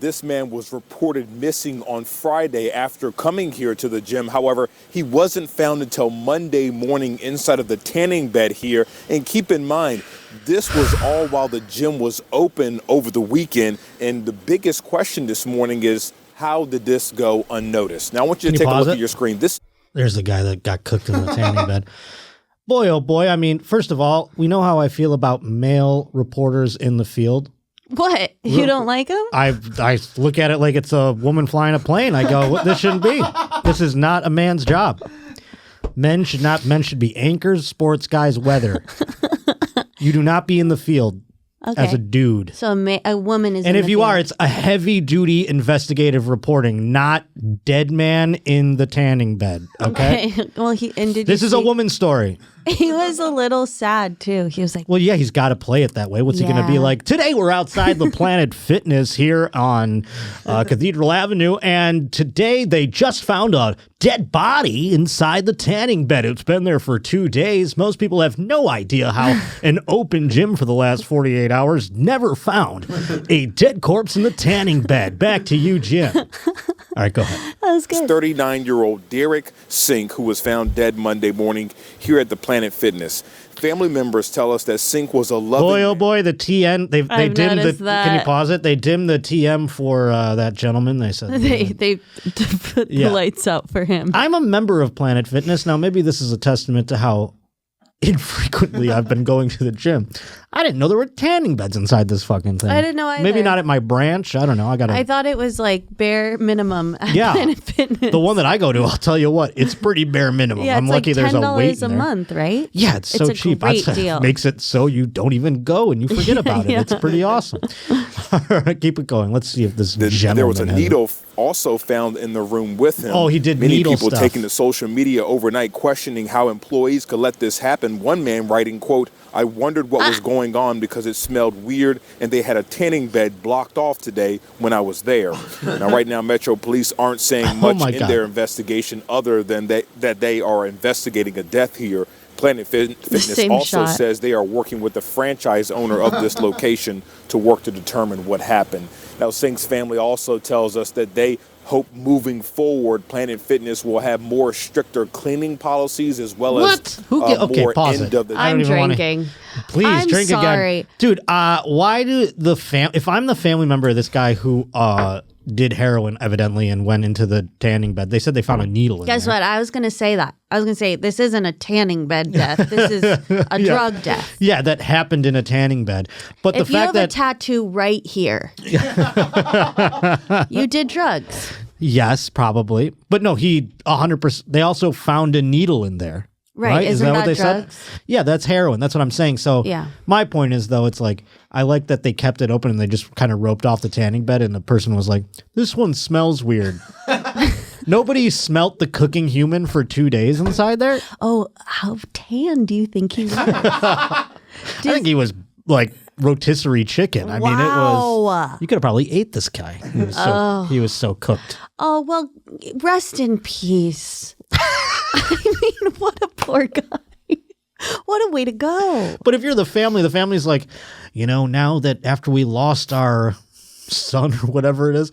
this man was reported missing on Friday after coming here to the gym. However, he wasn't found until Monday morning inside of the tanning bed here. And keep in mind, this was all while the gym was open over the weekend. And the biggest question this morning is, how did this go unnoticed? Now, I want you to take a look at your screen. There's the guy that got cooked in the tanning bed. Boy, oh boy. I mean, first of all, we know how I feel about male reporters in the field. What? You don't like him? I look at it like it's a woman flying a plane. I go, this shouldn't be. This is not a man's job. Men should be anchors, sports guys, weather. You do not be in the field as a dude. So a woman is and in if the you field. are, it's a heavy duty investigative reporting, not dead man in the tanning bed. Okay. Well, this is a woman's story. He was a little sad too. He was like, well, yeah, he's got to play it that way. What's he going to be like? Today we're outside the Planet Fitness here on Cathedral Avenue, and today they just found a dead body inside the tanning bed. It's been there for 2 days. Most people have no idea how an open gym for the last 48 hours never found a dead corpse in the tanning bed. Back to you, Jim. All right, go ahead. That was good. 39-year-old Derek Sink, who was found dead Monday morning here at the Planet Fitness. Family members tell us that Sink was a loving... Boy, oh boy, the TN, they dimmed the... that. Can you pause it? They dimmed the TM for that gentleman. They said... They put the lights out for him. I'm a member of Planet Fitness. Now, maybe this is a testament to how infrequently I've been going to the gym. I didn't know there were tanning beds inside this fucking thing. I didn't know either. Maybe not at my branch. I don't know. I thought it was like bare minimum at Yeah. Planet Fitness. The one that I go to, I'll tell you what, it's pretty bare minimum. Yeah, I'm it's lucky like there's a weight $10 in a there. month, right? Yeah, it's so a cheap. Great That's deal. makes it so you don't even go and you forget about it. It's pretty awesome. All right, keep it going. Let's see if this gentleman There was a has needle also found in the room with him. Oh, he did Many needle people stuff. taking to social media overnight questioning how employees could let this happen. One man writing, quote, "I wondered what was going on because it smelled weird and they had a tanning bed blocked off today when I was there." Now, right now, Metro Police aren't saying much my in God. their investigation other than that they are investigating a death here. Planet Fitness Same also shot. says they are working with the franchise owner of this location to work to determine what happened. Now, Sink's family also tells us that they hope moving forward, Planet Fitness will have more stricter cleaning policies as well as Okay, more pause end it. of the I'm even wanna- drinking. Please I'm drink sorry. again. Dude, why do if I'm the family member of this guy who did heroin evidently and went into the tanning bed, they said they found a needle in Guess there. what? I was going to say that. I was going to say this isn't a tanning bed death. This is a drug death. Yeah, that happened in a tanning bed. But If the you fact have a that tattoo right here, you did drugs. yes, probably. But no, he 100%. They also found a needle in there. Right. Is Isn't that what they drugs? said? Yeah, that's heroin. That's what I'm saying. So Yeah. my point is, though, it's like, I like that they kept it open and they just kind of roped off the tanning bed and the person was like, this one smells weird. Nobody smelt the cooking human for 2 days inside there. Oh, how tan do you think he was? I think he was like rotisserie chicken. I mean, it was, Wow. you could have probably ate this guy. He was so cooked. Oh, well, rest in peace. I mean, what a poor guy. What a way to go. But if you're the family's like, now that after we lost our son or whatever it is,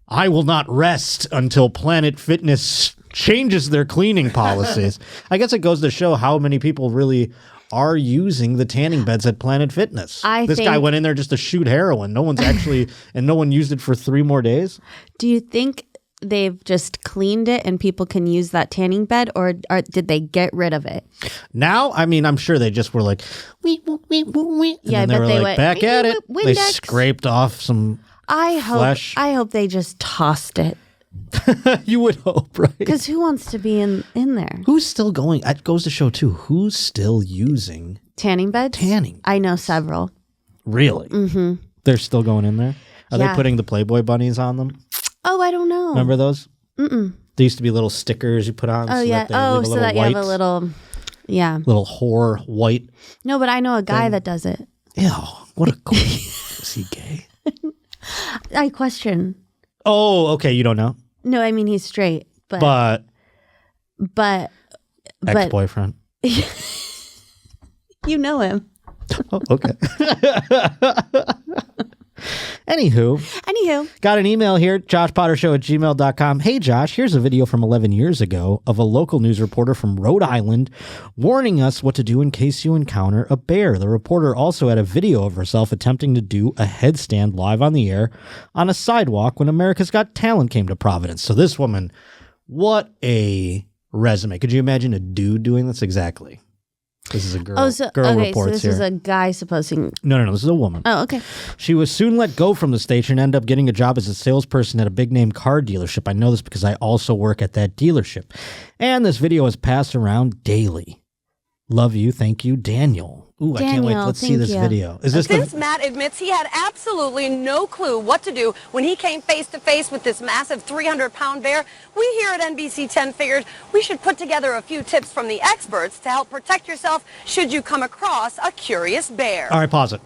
I will not rest until Planet Fitness changes their cleaning policies. I guess it goes to show how many people really are using the tanning beds at Planet Fitness. This guy went in there just to shoot heroin. No one's actually, and no one used it for 3 more days. Do you think they've just cleaned it and people can use that tanning bed, or did they get rid of it? Now, I mean, I'm sure they just were like, and Yeah, then they but were they like, went, back at it. They Windex. scraped off some flesh. I hope they just tossed it. You would hope, right? Because who wants to be in there? Who's still going? It goes to show, too, who's still using Tanning beds? tanning? I know several. Really? Mm-hmm. They're still going in there? Are they Yeah. putting the Playboy bunnies on them? Oh, I don't know. Remember those? Mm-mm. There used to be little stickers you put on. Oh, so yeah. That they leave a So little that you have a white. little... Yeah. Little whore, white. No, but I know a guy that does it. Ew, what a queen. Is he gay? I question. Oh, okay. You don't know? No, I mean, he's straight. But ex-boyfriend. You know him. Oh, okay. Anywho, got an email here, joshpottershow@gmail.com. Hey, Josh, here's a video from 11 years ago of a local news reporter from Rhode Island warning us what to do in case you encounter a bear. The reporter also had a video of herself attempting to do a headstand live on the air on a sidewalk when America's Got Talent came to Providence. So this woman, what a resume. Could you imagine a dude doing this? Exactly. This is a girl. Girl reports this here. is a guy supposing. No, this is a woman. Oh, okay. She was soon let go from the station and ended up getting a job as a salesperson at a big-name car dealership. I know this because I also work at that dealership. And this video is passed around daily. Love you. Thank you, Daniel. Ooh, I can't wait. Let's see this video. Is this Since Matt admits he had absolutely no clue what to do when he came face to face with this massive 300-pound bear, we here at NBC 10 figured we should put together a few tips from the experts to help protect yourself should you come across a curious bear. All right, pause it.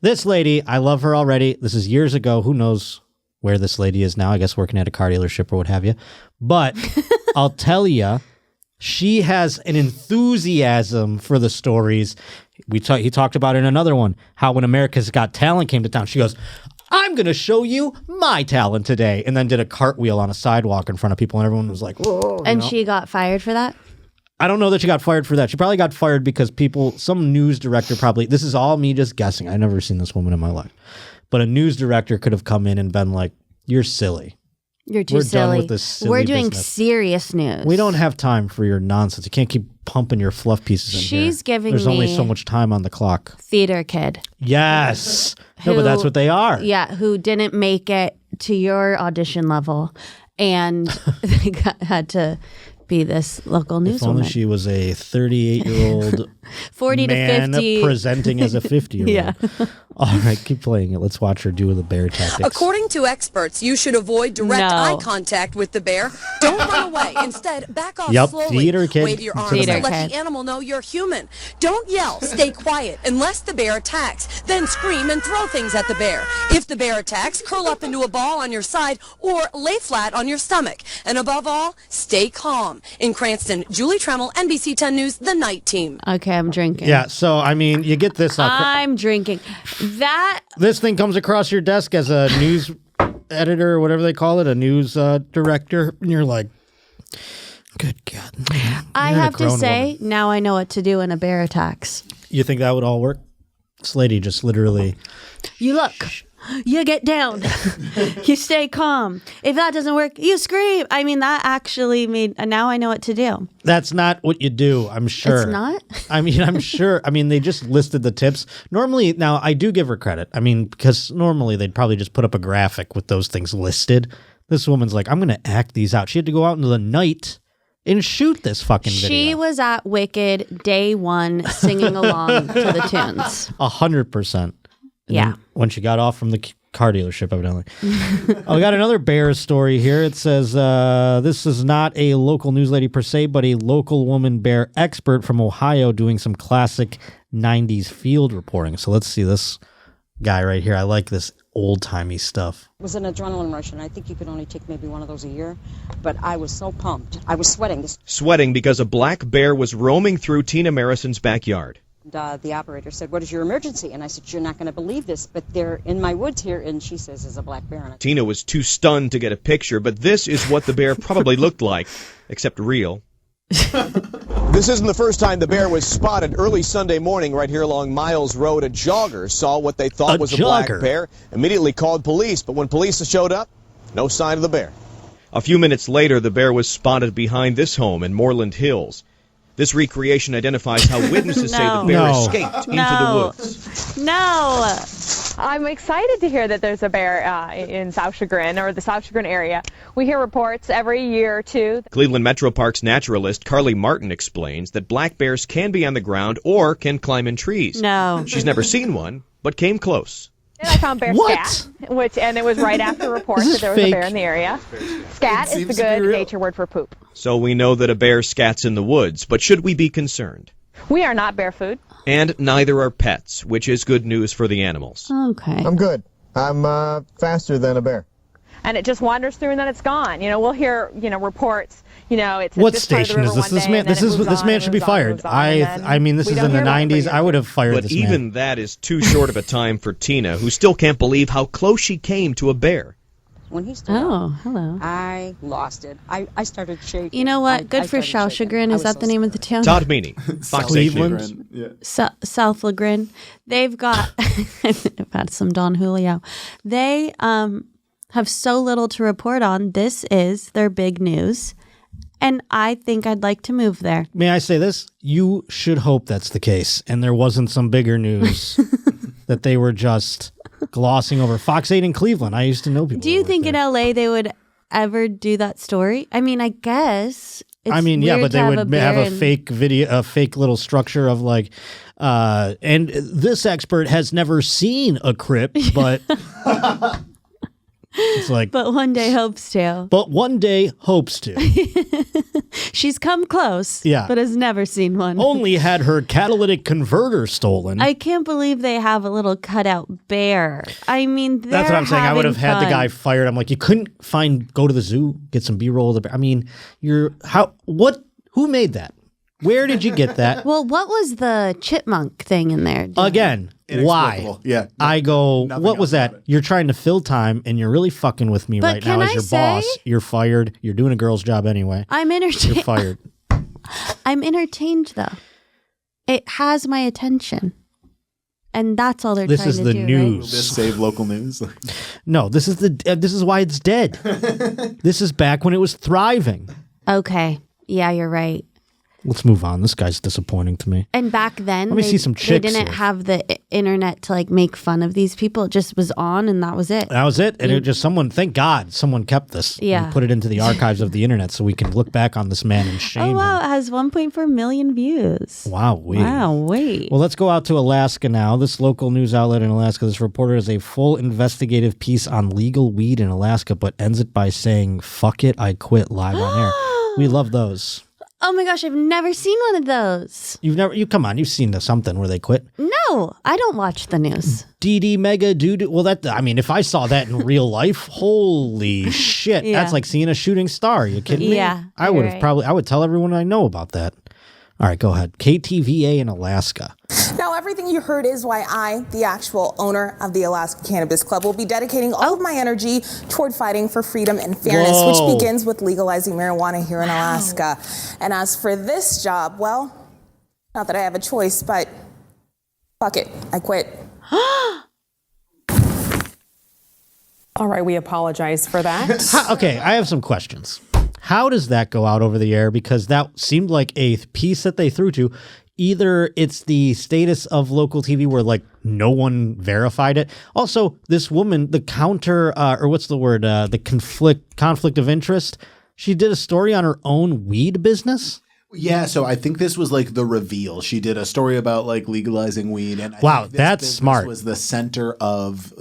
This lady, I love her already. This is years ago. Who knows where this lady is now? I guess working at a car dealership or what have you. But I'll tell you, she has an enthusiasm for the stories. He talked about in another one how when America's Got Talent came to town, she goes, I'm going to show you my talent today. And then did a cartwheel on a sidewalk in front of people. And everyone was like, whoa. And she got fired for that? I don't know that she got fired for that. She probably got fired because some news director this is all me just guessing. I've never seen this woman in my life. But a news director could have come in and been like, you're silly. You're too silly. Done with this silly We're doing business. Serious news. We don't have time for your nonsense. You can't keep pumping your fluff pieces in here. She's giving There's me only so much time on the clock. Theater kid. Yes. No, but that's what they are. Yeah, who didn't make it to your audition level and they had to be this local newswoman. If only she was a 38-year-old 40 man to 50 presenting as a 50-year-old. Yeah. All right, keep playing it. Let's watch her do the bear tactics. According to experts, you should avoid direct eye contact with the bear. Don't run away. Instead, back off slowly. Theater kid. Wave your arms to let the animal know you're human. Don't yell. Stay quiet unless the bear attacks. Then scream and throw things at the bear. If the bear attacks, curl up into a ball on your side or lay flat on your stomach. And above all, stay calm. In Cranston, Julie Tremmel, NBC 10 News, The Night Team. Okay, I'm drinking. Yeah, so, I mean, you get this. I'm drinking. This thing comes across your desk as a news editor or whatever they call it, a news director, and you're like, good God. I have to say, now I know what to do when a bear attacks. You think that would all work? This lady just literally... You look. You get down. You stay calm. If that doesn't work, you scream. I mean, that actually made... Now I know what to do. That's not what you do, I'm sure. It's not? I mean, I'm sure. I mean, they just listed the tips. Normally, now, I do give her credit. I mean, because normally they'd probably just put up a graphic with those things listed. This woman's like, I'm going to act these out. She had to go out into the night and shoot this fucking video. She was at Wicked day one singing along to the tunes. 100%. Yeah. When she got off from the car dealership, evidently. We got another bear story here. It says, this is not a local news lady per se, but a local woman bear expert from Ohio doing some classic 90s field reporting. So let's see this guy right here. I like this old-timey stuff. It was an adrenaline rush, and I think you could only take maybe one of those a year, but I was so pumped. I was sweating. Sweating because a black bear was roaming through Tina Marison's backyard. The operator said, "What is your emergency?" And I said, "You're not going to believe this, but they're in my woods here." And she says, "There's a black bear." Tina was too stunned to get a picture, but this is what the bear probably looked like, except real. This isn't the first time the bear was spotted. Early Sunday morning right here along Miles Road, a jogger saw what they thought was a black bear, immediately called police, but when police showed up, no sign of the bear. A few minutes later, the bear was spotted behind this home in Moreland Hills. This recreation identifies how witnesses say the bear escaped into the woods. No. I'm excited to hear that there's a bear in South Chagrin, or the South Chagrin area. We hear reports every year or two. Cleveland Metro Parks naturalist Carly Martin explains that black bears can be on the ground or can climb in trees. No. She's never seen one, but came close. And I found bear scat, and it was right after reports that there was a bear in the area. Scat is the good nature word for poop. So we know that a bear scats in the woods, but should we be concerned? We are not bear food. And neither are pets, which is good news for the animals. Okay. I'm good. I'm faster than a bear. And it just wanders through and then it's gone. We'll hear, reports. It's what this part of the station is river this? one This day, man, and then this man should be fired. I mean, this is in the 90s. I would have fired this man. But even that is too short of a time for Tina, who still can't believe how close she came to a bear. When he stood up, hello. I lost it. I started shaking. You know what? Good for Southchagrin. Is that the name of the town? Todd Meany, Fox 8 News. South Lagrin. They've got, I've had some Don Julio. They have so little to report on. This is their big news. And I think I'd like to move there. May I say this? You should hope that's the case. And there wasn't some bigger news that they were just glossing over. Fox 8 in Cleveland. I used to know people. Do you think in LA they would ever do that story? I mean, I guess. It's yeah, but they would have a and... fake video, a fake little structure of like, and this expert has never seen a crypt, but it's like. But one day hopes to. But one day hopes to. She's come close, but has never seen one. Only had her catalytic converter stolen. I can't believe they have a little cutout bear. I mean, that's what I'm saying. I would have had the guy fired. I'm like, you couldn't go to the zoo, get some B-roll of the bear. I mean, who made that? Where did you get that? Well, what was the chipmunk thing in there? Again, why? Yeah. I go, what was that? You're trying to fill time and you're really fucking with me right now as your boss. You're fired. You're doing a girl's job anyway. I'm entertained. You're fired. I'm entertained though. It has my attention. And that's all they're trying to do. This is the news. Right? Will this save local news? No, this is why it's dead. This is back when it was thriving. Okay. Yeah, you're right. Let's move on. This guy's disappointing to me. And back then, Let me see some chicks they didn't here. have the internet to like make fun of these people. It just was on, and that was it. That was it. And it just thank God, someone kept this. Yeah. And put it into the archives of the internet so we can look back on this man and shame him. It has 1.4 million views. Wow, wait. Well, let's go out to Alaska now. This local news outlet in Alaska, this reporter has a full investigative piece on legal weed in Alaska, but ends it by saying, "Fuck it, I quit," live on air. We love those. Oh my gosh, I've never seen one of those. Come on, you've seen something where they quit. No, I don't watch the news. DD Mega Dude. Well, if I saw that in real life, holy shit. Yeah. That's like seeing a shooting star. Are you kidding me? Yeah. I would have I would tell everyone I know about that. All right, go ahead. KTVA in Alaska. Now, everything you heard is why I, the actual owner of the Alaska Cannabis Club, will be dedicating all of my energy toward fighting for freedom and fairness, which begins with legalizing marijuana here in Alaska. And as for this job, well, not that I have a choice, but fuck it, I quit. All right, we apologize for that. Okay, I have some questions. How does that go out over the air? Because that seemed like a piece that they threw to. Either it's the status of local TV where like no one verified it. Also, this woman, the conflict of interest. She did a story on her own weed business. Yeah, so I think this was like the reveal. She did a story about like legalizing weed, and that's smart. Was the center of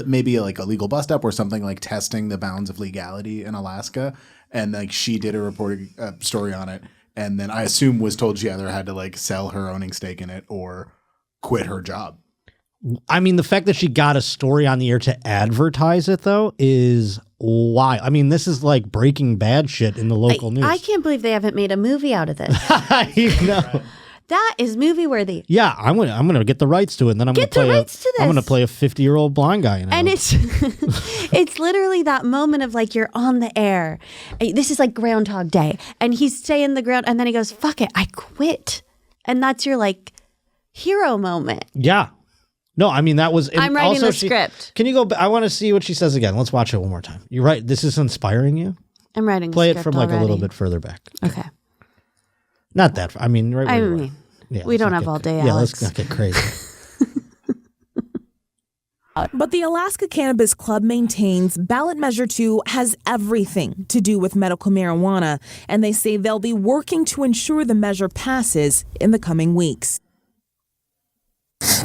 maybe like a legal bust up or something, like testing the bounds of legality in Alaska. And like she did a story on it, and then I assume was told she either had to like sell her owning stake in it or quit her job. I mean, the fact that she got a story on the air to advertise it though is wild. I mean, this is like Breaking Bad shit in the local news. I can't believe they haven't made a movie out of this. I know. That is movie worthy. Yeah, I'm gonna get the rights to it, and then I'm gonna play a 50-year-old blind guy. And it's it's literally that moment of like you're on the air. This is like Groundhog Day, and he's saying the ground, and then he goes, "Fuck it, I quit," and that's your like hero moment. Yeah. No, I mean that was. I'm writing the script. Can you go? I want to see what she says again. Let's watch it one more time. You're right. This is inspiring you. I'm writing. Play the it script from like already. a little bit further back. Okay. Not that. I mean, right. Where you are. Yeah, we don't have all day, Yeah, Alex. let's not get crazy. But the Alaska Cannabis Club maintains ballot measure 2 has everything to do with medical marijuana, and they say they'll be working to ensure the measure passes in the coming weeks.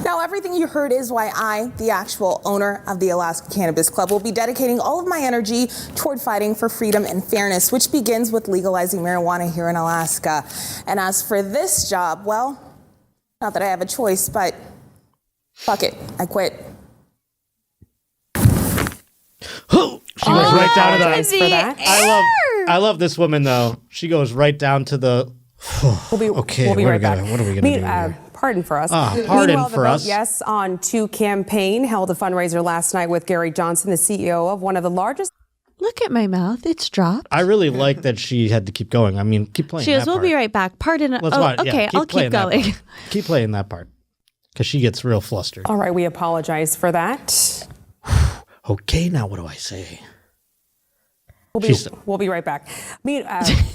Now, everything you heard is why I, the actual owner of the Alaska Cannabis Club, will be dedicating all of my energy toward fighting for freedom and fairness, which begins with legalizing marijuana here in Alaska. And as for this job, well, not that I have a choice, but fuck it, I quit. She goes right down to the I love this woman though. She goes right down to the. We'll be right back. What are we gonna do? Here? Pardon for us. Pardon Meanwhile, for the us. Vote Yes on 2 campaign held a fundraiser last night with Gary Johnson, the CEO of one of the largest. Look at my mouth. It's dropped. I really like that she had to keep going. I mean, keep playing. She goes, that we'll part. be right back. Pardon. Okay, I'll keep going. Keep playing that part. Because she gets real flustered. All right, we apologize for that. Okay, now what do I say? We'll be right back.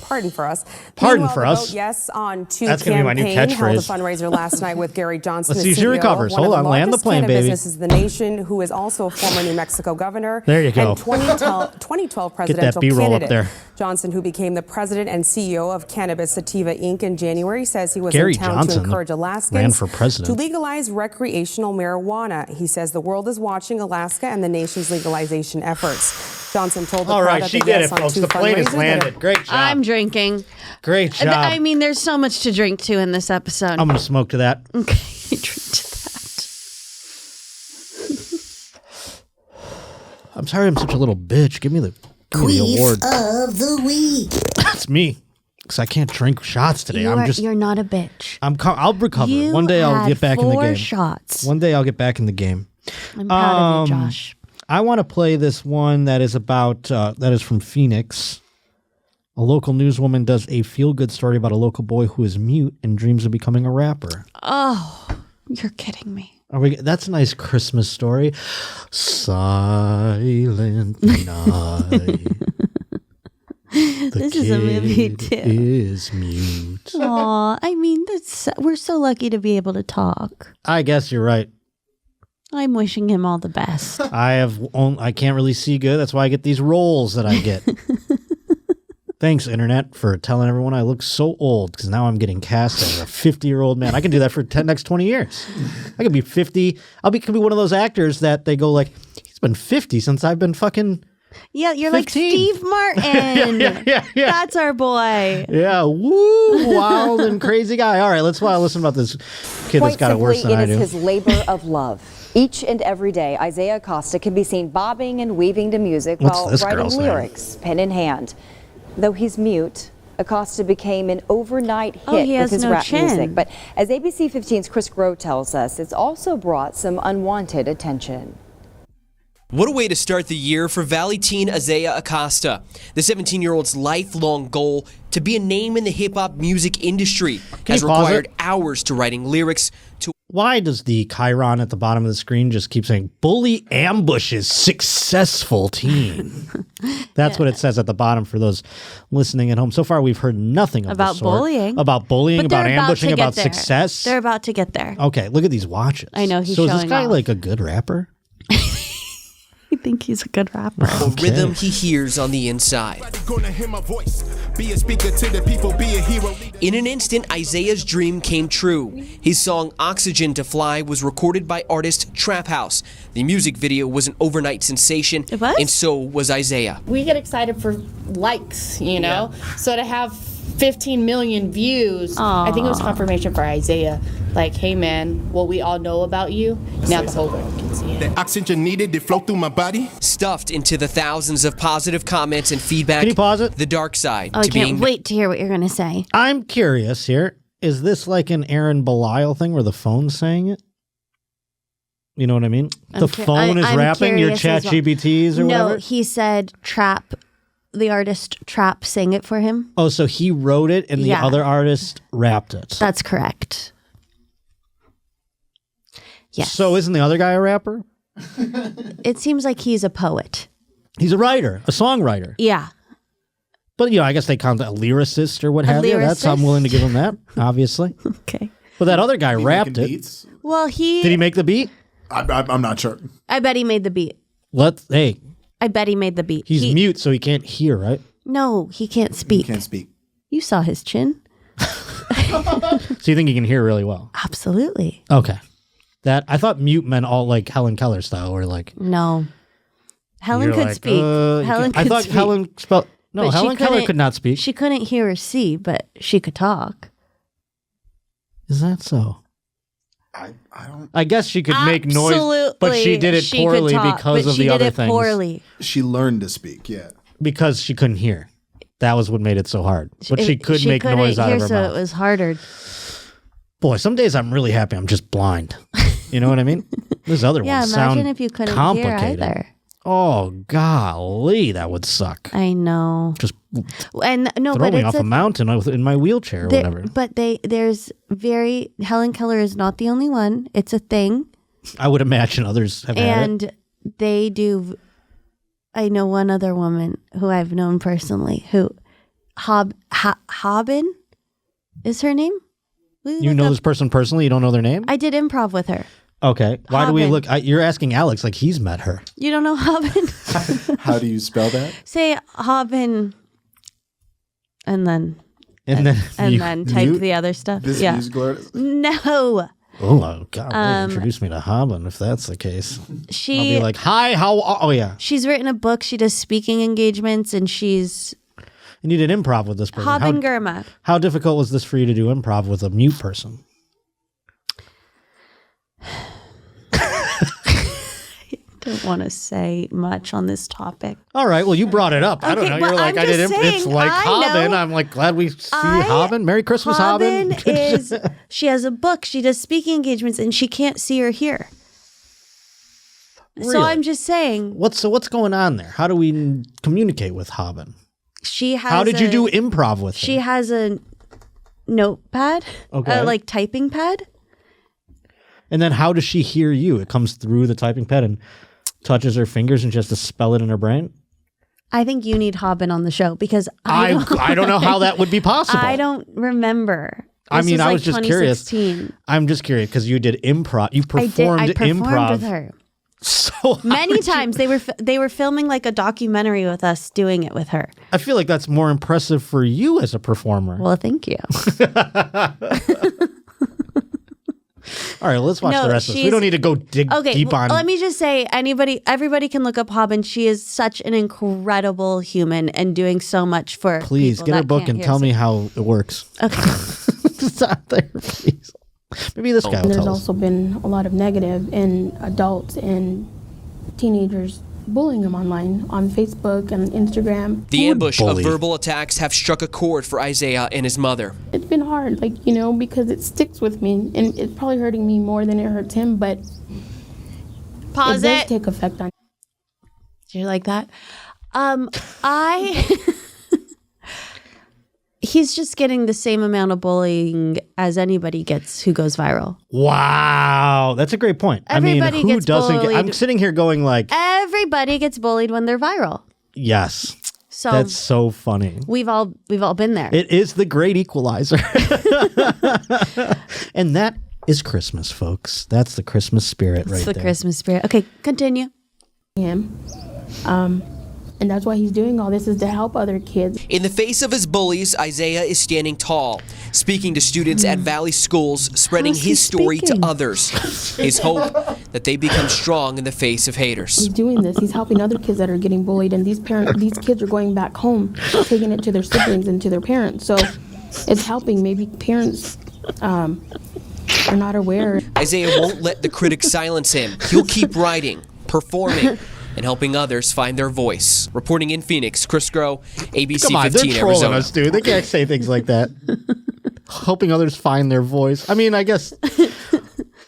Pardon for us. Pardon Meanwhile, for the us. Vote Yes on 2 That's gonna be my new campaign held a catchphrase. fundraiser last night with Gary Johnson, Let's the see if she CEO recovers. of one Hold of on, the land the largest plane, cannabis baby. businesses in the nation, who is also a former New Mexico governor. There you go. And 2012 presidential B-roll up candidate. there. Johnson, who became the president and CEO of Cannabis Sativa Inc. in January, says he was Gary in town Johnson to encourage ran Alaskans for president. to legalize recreational marijuana. He says the world is watching Alaska and the nation's legalization efforts. Johnson told the All crowd right, at she the did Yes it, on folks. 2 The plane has fundraiser that landed. Great job. I'm drinking. Great job. I mean, there's so much to drink to in this episode. I'm going to smoke to that. Okay, drink to that. I'm sorry I'm such a little bitch. Give me the award. of the week. That's me. Because I can't drink shots today. You're not a bitch. I'll recover. You One day I'll had get back in the 4 game. shots. One day I'll get back in the game. I'm proud of you, Josh. I want to play this one that is about, that is from Phoenix. A local newswoman does a feel-good story about a local boy who is mute and dreams of becoming a rapper. Oh, you're kidding me. That's a nice Christmas story. Silent night. This is a movie too. Is mute. Aw, I mean, we're so lucky to be able to talk. I guess you're right. I'm wishing him all the best. I can't really see good. That's why I get these roles that I get. Thanks, Internet, for telling everyone I look so old, because now I'm getting cast as a 50-year-old man. I can do that for the next 20 years. I could be 50. Could be one of those actors that they go like, he's been 50 since I've been fucking Yeah, you're 15. like Steve Martin. yeah. That's our boy. Yeah, woo, wild and crazy guy. All right, let's listen about this kid that's got it worse than I do. It is his labor of love. Each and every day, Isaiah Acosta can be seen bobbing and weaving to music while writing lyrics, pen in hand. Though he's mute, Acosta became an overnight hit with his rap music. But as ABC 15's Chris Groh tells us, it's also brought some unwanted attention. What a way to start the year for Valley teen Isaiah Acosta. The 17-year-old's lifelong goal to be a name in the hip-hop music industry has required hours to writing lyrics to... Why does the chyron at the bottom of the screen just keep saying, bully ambushes successful teen? That's what it says at the bottom for those listening at home. So far, we've heard nothing of About the sort. bullying. About bullying, about ambushing, about success. They're about to get there. Okay, look at these watches. I know, he's So is showing this guy off. like a good rapper? I think he's a good rapper. The rhythm he hears on the inside. In an instant, Isaiah's dream came true. His song Oxygen to Fly was recorded by artist Trap House. The music video was an overnight sensation, and so was Isaiah. We get excited for likes, you know? So to have 15 million views, I think it was confirmation for Isaiah. Like, hey man, what we all know about you, now the whole world can see it. The oxygen needed to flow through my body. Stuffed into the thousands of positive comments and feedback. Can you pause it? The dark side Oh, I to can't being wait to hear what you're going to say. I'm curious here. Is this like an Aaron Belial thing where the phone's saying it? You know what I mean? The phone is I'm rapping your curious chat as well. GBTs or whatever? No, he said Trap, the artist Trap sang it for him. Oh, so he wrote it and the Yeah. other artist rapped it. That's correct. Yes. So isn't the other guy a rapper? It seems like he's a poet. He's a writer, a songwriter. Yeah. But, I guess they count a lyricist or what A have you. I'm lyricist? willing to give him that, obviously. Okay. But that other guy rapped it. Beats? Well, Did he make the beat? I'm not sure. I bet he made the beat. Hey, I bet he made the beat. he's mute, so he can't hear, right? No, he can't speak. Can't speak. You saw his chin. So you think he can hear really well? Absolutely. Okay. That I thought mute meant all like Helen Keller style, or like No. Helen you're could like, speak. Helen I could thought speak. Helen spelled. No, But she Helen Keller couldn't- could not speak. She couldn't hear or see, but she could talk. Is that so? I don't. I guess she could make noise, but she did it She could poorly talk, because but of she the did other it things. poorly. She learned to speak. Yeah. Because she couldn't hear. That was what made it so hard. But she could make couldn't noise out hear, of her so mouth. it was harder. Boy, some days I'm really happy I'm just blind. You know what I mean? Those other Yeah, ones imagine sound if you couldn't complicated. hear either. Oh, golly, that would suck. I know. Just And no, throw but me it's off a mountain in my wheelchair or there- whatever. But Helen Keller is not the only one. It's a thing. I would imagine others have had it. And they do. I know one other woman who I've known personally who Hobbin is her name. You know this person personally? You don't know their name? I did improv with her. Okay. Why do we Hobbin. look? You're asking Alex like he's met her. You don't know Hobbin? How do you spell that? Say Hobbin, and then Mute? type the other stuff. This yeah. musical artist? No. Oh, God. Introduce me to Hobbin if that's the case. She. I'll be like, hi, how? Oh, yeah. She's written a book. She does speaking engagements, and she's And you did improv with this person. Hobbin Gurma. How difficult was this for you to do improv with a mute person? Don't want to say much on this topic. All right. Well, you brought it up. I don't Okay, know. well, You're like, I'm I did just It's saying, like I Hobbin. know. I'm like, glad we see Hobbin. Merry Christmas, Hobbin. She has a book. She does speaking engagements, and she can't see or hear. So Really? I'm just saying. What's going on there? How do we communicate with Hobbin? She has. How did you do improv with her? She has a notepad, Okay. like typing pad. And then how does she hear you? It comes through the typing pad and touches her fingers and she has to spell it in her brain? I think you need Hobbin on the show because I don't know how that would be possible. I don't remember. I mean, I was like just curious. 2016. I'm just curious because you did improv. You performed, I performed improv with her so many times. They were filming like a documentary with us doing it with her. I feel like that's more impressive for you as a performer. Well, thank you. All right, let's watch the rest of this. We don't need to go dig deep on. Let me just say, everybody can look up Hobbin. She is such an incredible human and doing so much for Please people get her that book can't and hear. tell me how it works. Okay. It's out there, please. Maybe this guy will There's tell us. also been a lot of negative in adults and teenagers bullying them online on Facebook and Instagram. The ambush of verbal attacks have struck a chord for Isaiah and his mother. It's been hard, because it sticks with me, and it's probably hurting me more than it hurts him, but Pause it does it. take effect on. Do you like that? He's just getting the same amount of bullying as anybody gets who goes viral. Wow, that's a great point. Everybody I mean, who gets doesn't get? I'm bullied. sitting here going like, Everybody gets bullied when they're viral. yes. So That's so funny. we've all been there. It is the great equalizer. And that is Christmas, folks. That's the Christmas spirit right It's the there. Christmas spirit. Okay, continue. Him. And that's why he's doing all this, is to help other kids. In the face of his bullies, Isaiah is standing tall, speaking to students at Valley schools, spreading How's he his story to speaking? others. His hope that they become strong in the face of haters. He's doing this. He's helping other kids that are getting bullied, and these kids are going back home, taking it to their siblings and to their parents. So it's helping. Maybe parents are not aware. Isaiah won't let the critics silence him. He'll keep writing, performing, and helping others find their voice. Reporting in Phoenix, Chris Groh, ABC Come on, 15 they're trolling Arizona. us, dude. They can't say things like that. Helping others find their voice. I mean, I guess.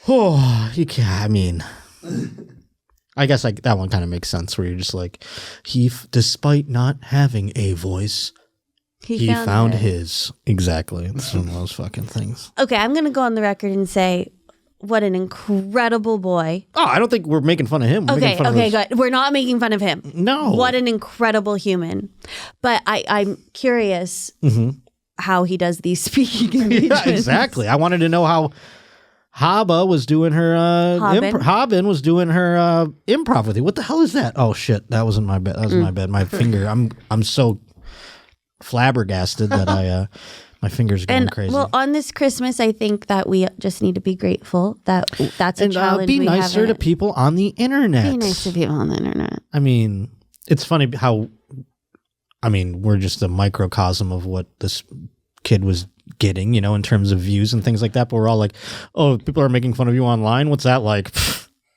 Oh, you can't. I mean, I guess that one kind of makes sense. Where you're just like, despite not having a voice, he found his. Exactly. It's one of those fucking things. Okay, I'm going to go on the record and say what an incredible boy. Oh, I don't think we're making fun of him. We're making fun of his- Good. We're not making fun of him. No. What an incredible human. But I'm curious how he does these speaking engagements. Yeah, exactly. I wanted to know how Haba was doing her Hobbin was doing her improv with you. What the hell is that? Oh shit, that wasn't my bed. That was my bed. My finger. I'm so flabbergasted that My fingers are going And crazy. well, on this Christmas, I think that we just need to be grateful that that's a challenge. Be nicer to people on the internet. Be nice to people on the internet. I mean, it's funny how, we're just a microcosm of what this kid was getting, in terms of views and things like that. But we're all like, oh, people are making fun of you online. What's that like?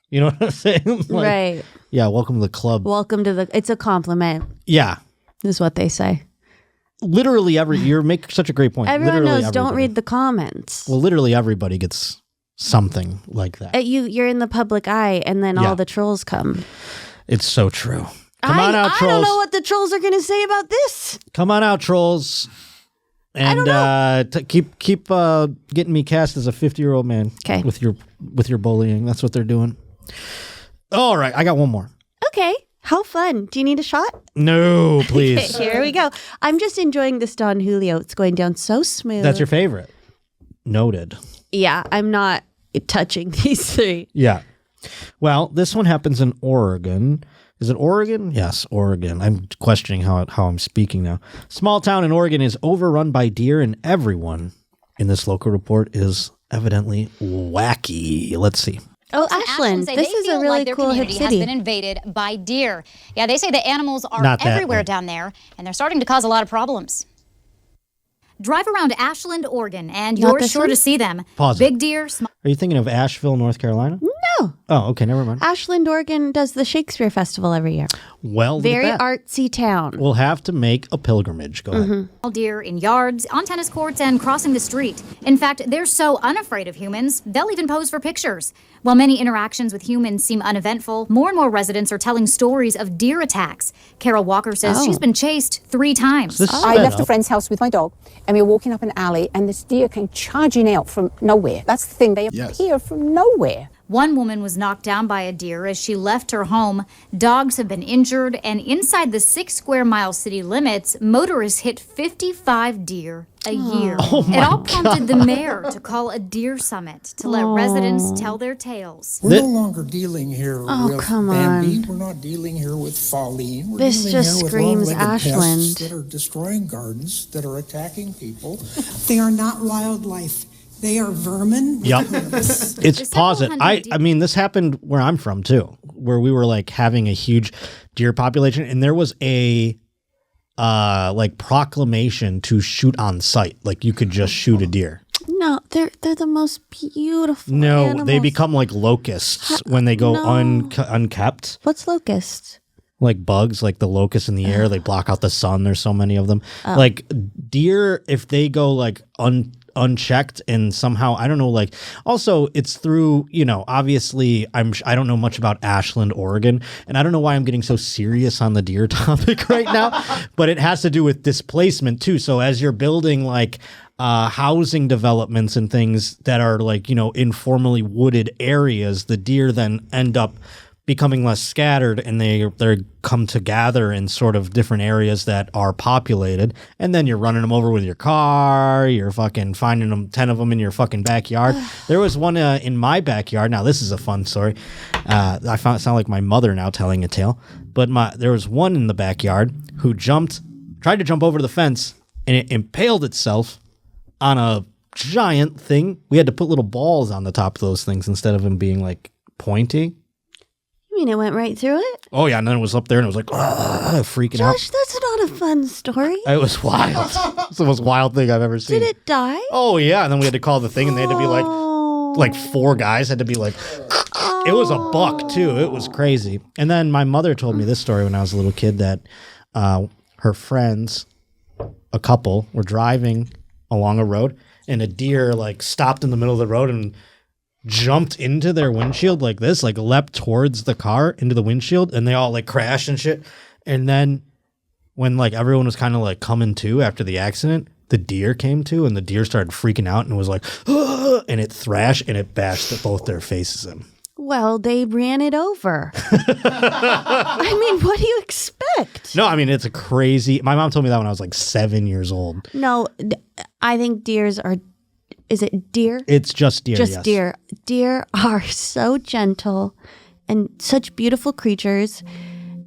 You know what I'm saying? Like, Right. Yeah. Welcome to the club. Welcome to it's a compliment. Yeah. Is what they say. Literally you make such a great point. Everyone Literally knows, don't read the comments. Well, literally everybody gets something like that. You're in the public eye, and then all the trolls come. It's so true. Come on out, I trolls. don't know what the trolls are going to say about this. Come on out, trolls. And keep getting me cast as a 50-year-old man. Okay. With your bullying. That's what they're doing. All right, I got one more. Okay. How fun. Do you need a shot? No, please. Okay, here we go. I'm just enjoying this Don Julio. It's going down so smooth. That's your favorite. Noted. Yeah, I'm not touching these three. Yeah. Well, this one happens in Oregon. Is it Oregon? Yes, Oregon. I'm questioning how I'm speaking now. Small town in Oregon is overrun by deer, and everyone in this local report is evidently wacky. Let's see. Oh, Ashland. This is a really cool hip has city. been invaded by deer. Yeah, they say the animals are Not that everywhere one. down there, and they're starting to cause a lot of problems. Drive around Ashland, Oregon, and Not you're this sure one? to see them. Pause Big it. deer, small. Are you thinking of Asheville, North Carolina? No. Oh, okay. Never mind. Ashland, Oregon does the Shakespeare Festival every year. Well, look Very at that. artsy town. We'll have to make a pilgrimage. Go ahead. Deer in yards, on tennis courts, and crossing the street. In fact, they're so unafraid of humans, they'll even pose for pictures. While many interactions with humans seem uneventful, more and more residents are telling stories of deer attacks. Carol Walker says she's been chased 3 times. I left a friend's house with my dog, and we were walking up an alley, and this deer came charging out from nowhere. That's the thing, they appear from nowhere. One woman was knocked down by a deer as she left her home. Dogs have been injured, and inside the 6 square mile city limits, motorists hit 55 deer a year. It all prompted the mayor to call a deer summit to let residents tell their tales. We're no longer dealing here with come Bambi. on. We're not dealing here with Pauline. We're This dealing just here with screams long-legged pests Ashland. that are destroying gardens, that are attacking people. They are not wildlife. They are vermin. Yep. It's pause it. I mean, this happened where I'm from too, where we were like having a huge deer population, and there was a proclamation to shoot on sight. Like you could just shoot a deer. No, they're the most beautiful No, animals. they become like locusts when they go unkept. What's locust? Like bugs, like the locusts in the air, they block out the sun. There's so many of them. Oh. Like deer, if they go like unchecked and somehow, I don't know, like also it's through, obviously I don't know much about Ashland, Oregon, and I don't know why I'm getting so serious on the deer topic right now, but it has to do with displacement too. So as you're building like housing developments and things that are like, informally wooded areas, the deer then end up becoming less scattered, and they come to gather in sort of different areas that are populated, and then you're running them over with your car, you're fucking finding them 10 of them in your fucking backyard. There was one in my backyard. Now this is a fun story. I found it sound like my mother now telling a tale, but there was one in the backyard who tried to jump over the fence, and it impaled itself on a giant thing. We had to put little balls on the top of those things instead of them being like pointy. You mean it went right through it? Oh, yeah, and then it was up there, and it was like, freaking out. Josh, that's not a fun story. It was wild. It's the most wild thing I've ever seen. Did it die? Oh, yeah, and then we had to call the thing, and they had to be like 4 guys had to be like, it was a buck, too. It was crazy. And then my mother told me this story when I was a little kid, that her friends, a couple, were driving along a road, and a deer, like, stopped in the middle of the road and jumped into their windshield like this, like leapt towards the car into the windshield, and they all like crashed and shit. And then when like everyone was kind of like coming to after the accident, the deer came to, and the deer started freaking out and was like, and it thrashed and it bashed both their faces in. Well, they ran it over. I mean, what do you expect? No, I mean, it's a crazy. My mom told me that when I was like 7 years old. No, I think deers are. Is it deer? It's just deer. Just yes. deer. Deer are so gentle and such beautiful creatures.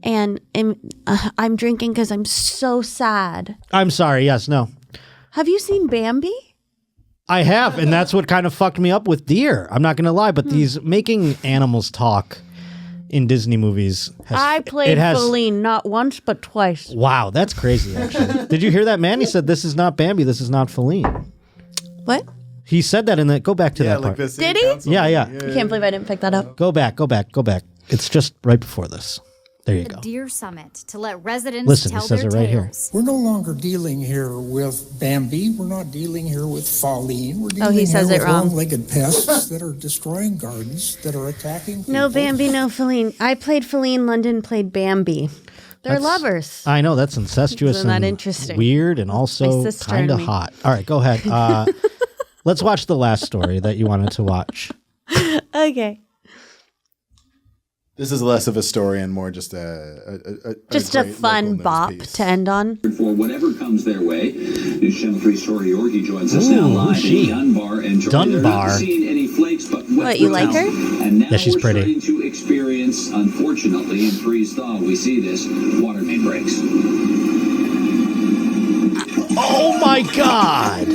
And I'm drinking because I'm so sad. I'm sorry. Yes. No. Have you seen Bambi? I have, and that's what kind of fucked me up with deer. I'm not going to lie, but these making animals talk in Disney movies. I played Feline not once, but twice. Wow, that's crazy, actually. Did you hear that, man? He said, this is not Bambi, this is not Feline. What? He said that in the, go back to that part. Did he? Yeah. I can't believe I didn't pick that up. Go back. It's just right before this. There you The go. Deer Summit to let residents Listen, tell it says their it right here. tales. We're no longer dealing here with Bambi. We're not dealing here with Feline. We're dealing he says here it with wrong. long-legged pests that are destroying gardens, that are attacking people. No Bambi, no Feline. I played Feline, London played Bambi. They're lovers. I know, that's incestuous Isn't that and interesting? weird and also My sister kind of and me. hot. All right, go ahead. Let's watch the last story that you wanted to watch. Okay. This is less of a story and more just a Just fun bop to end on. For whatever comes their way. News Channel 3 Story Yorkie joins us now live in Dunbar. And they're not seeing any flakes, but What, you like her? And now Yeah, she's we're pretty. starting to experience, unfortunately, in freeze thaw, we see this, water main breaks. Oh my God!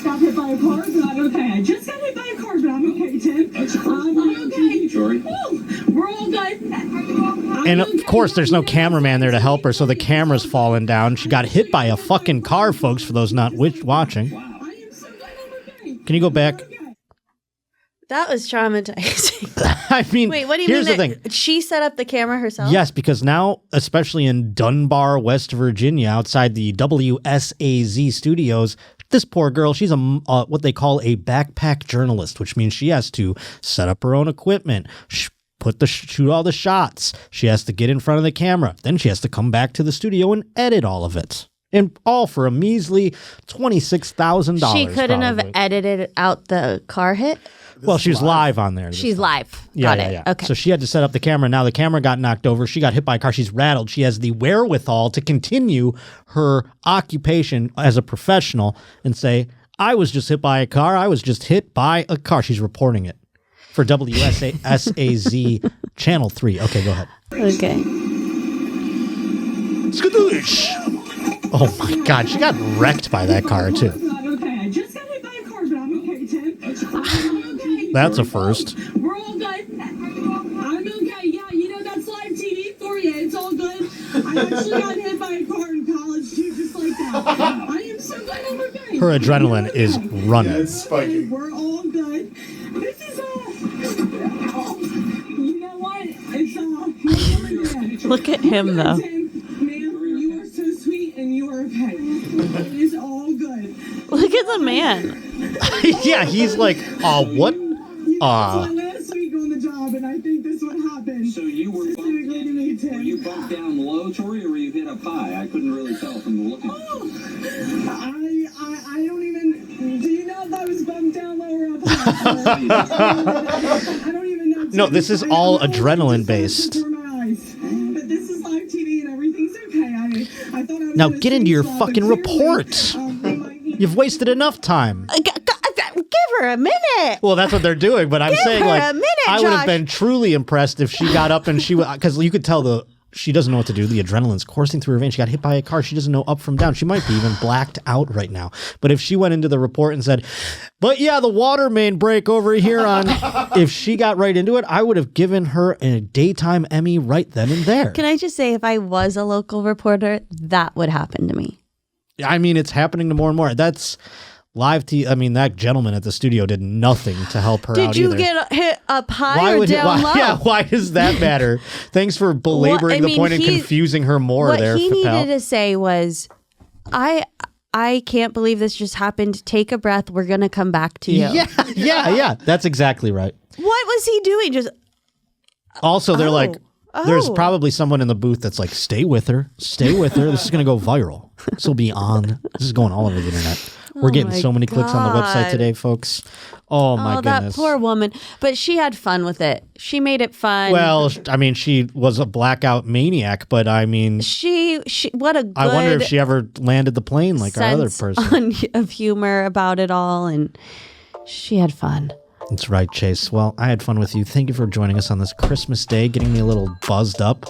Got hit by a car, but I'm okay. I just got hit by a car, but I'm okay, Tim. That's I'm okay. Jory. We're all good. And of course, there's no cameraman there to help her, so the camera's falling down. She got hit by a fucking car, folks, for those not watching. Can you go back? That was traumatizing. I mean, Wait, what do you here's mean? the thing. She set up the camera herself? Yes, because now, especially in Dunbar, West Virginia, outside the WSAZ studios, this poor girl, she's a what they call a backpack journalist, which means she has to set up her own equipment, shoot all the shots. She has to get in front of the camera. Then she has to come back to the studio and edit all of it. And all for a measly $26,000. She couldn't have edited out the car hit? Well, she was live on there. She's live. Yeah, Got yeah, it. yeah. Okay. So she had to set up the camera. Now the camera got knocked over. She got hit by a car. She's rattled. She has the wherewithal to continue her occupation as a professional and say, I was just hit by a car. I was just hit by a car. She's reporting it for WSAZ Channel 3. Okay, go ahead. Okay. Skadoosh. Oh my God. She got wrecked by that car too. I'm okay. I just got hit by a car, but I'm okay, Tim. I'm okay. That's a first. We're all good. I'm okay. Yeah, you know, that's live TV for you. It's all good. I actually got hit by a car in college, too, just like that. I am so glad I'm okay. Her adrenaline is running. Yeah, it's spiking. We're all good. This is you know what? It's Look at him, though. You are so sweet and you are okay. It is all good. Look at the man. Yeah, he's like, what? It's my last week on the job, and I think this would happen. So you were bumped down low, Tori, or were you hit up high? I couldn't really tell from the look of I don't even. Do you know if I was bumped down low or up high? I don't even know. No, this is all adrenaline based. Before my eyes. But this is live TV and everything's okay. I thought I was Now gonna get into see your stuff, fucking but report. You've wasted enough time. Give her a minute. Well, that's what they're doing, but I'm Give saying her like a minute, I would have Josh. been truly impressed if she got up and she would, because you could tell she doesn't know what to do. The adrenaline's coursing through her veins. She got hit by a car. She doesn't know up from down. She might be even blacked out right now. But if she went into the report and said, but yeah, the water main break over here on, if she got right into it, I would have given her a daytime Emmy right then and there. Can I just say, if I was a local reporter, that would happen to me. I mean, it's happening to more and more. That's live TV. I mean, that gentleman at the studio did nothing to help her out Did you either. get hit up high or down low? Yeah, why does that matter? Thanks for belaboring the point and confusing her more what there, he pal. needed to say was, I can't believe this just happened. Take a breath. We're going to come back to you. Yeah. That's exactly right. What was he doing? Just Also, they're like, there's probably someone in the booth that's like, stay with her. This is going to go viral. This will be on. This is going all over the internet. We're getting so many clicks on the website today, folks. Oh, my goodness. That poor woman. But she had fun with it. She made it fun. Well, I mean, she was a blackout maniac, but I mean, she what a good I wonder if she ever landed the plane like our other person. Of humor about it all, and she had fun. That's right, Chase. Well, I had fun with you. Thank you for joining us on this Christmas day, getting me a little buzzed up.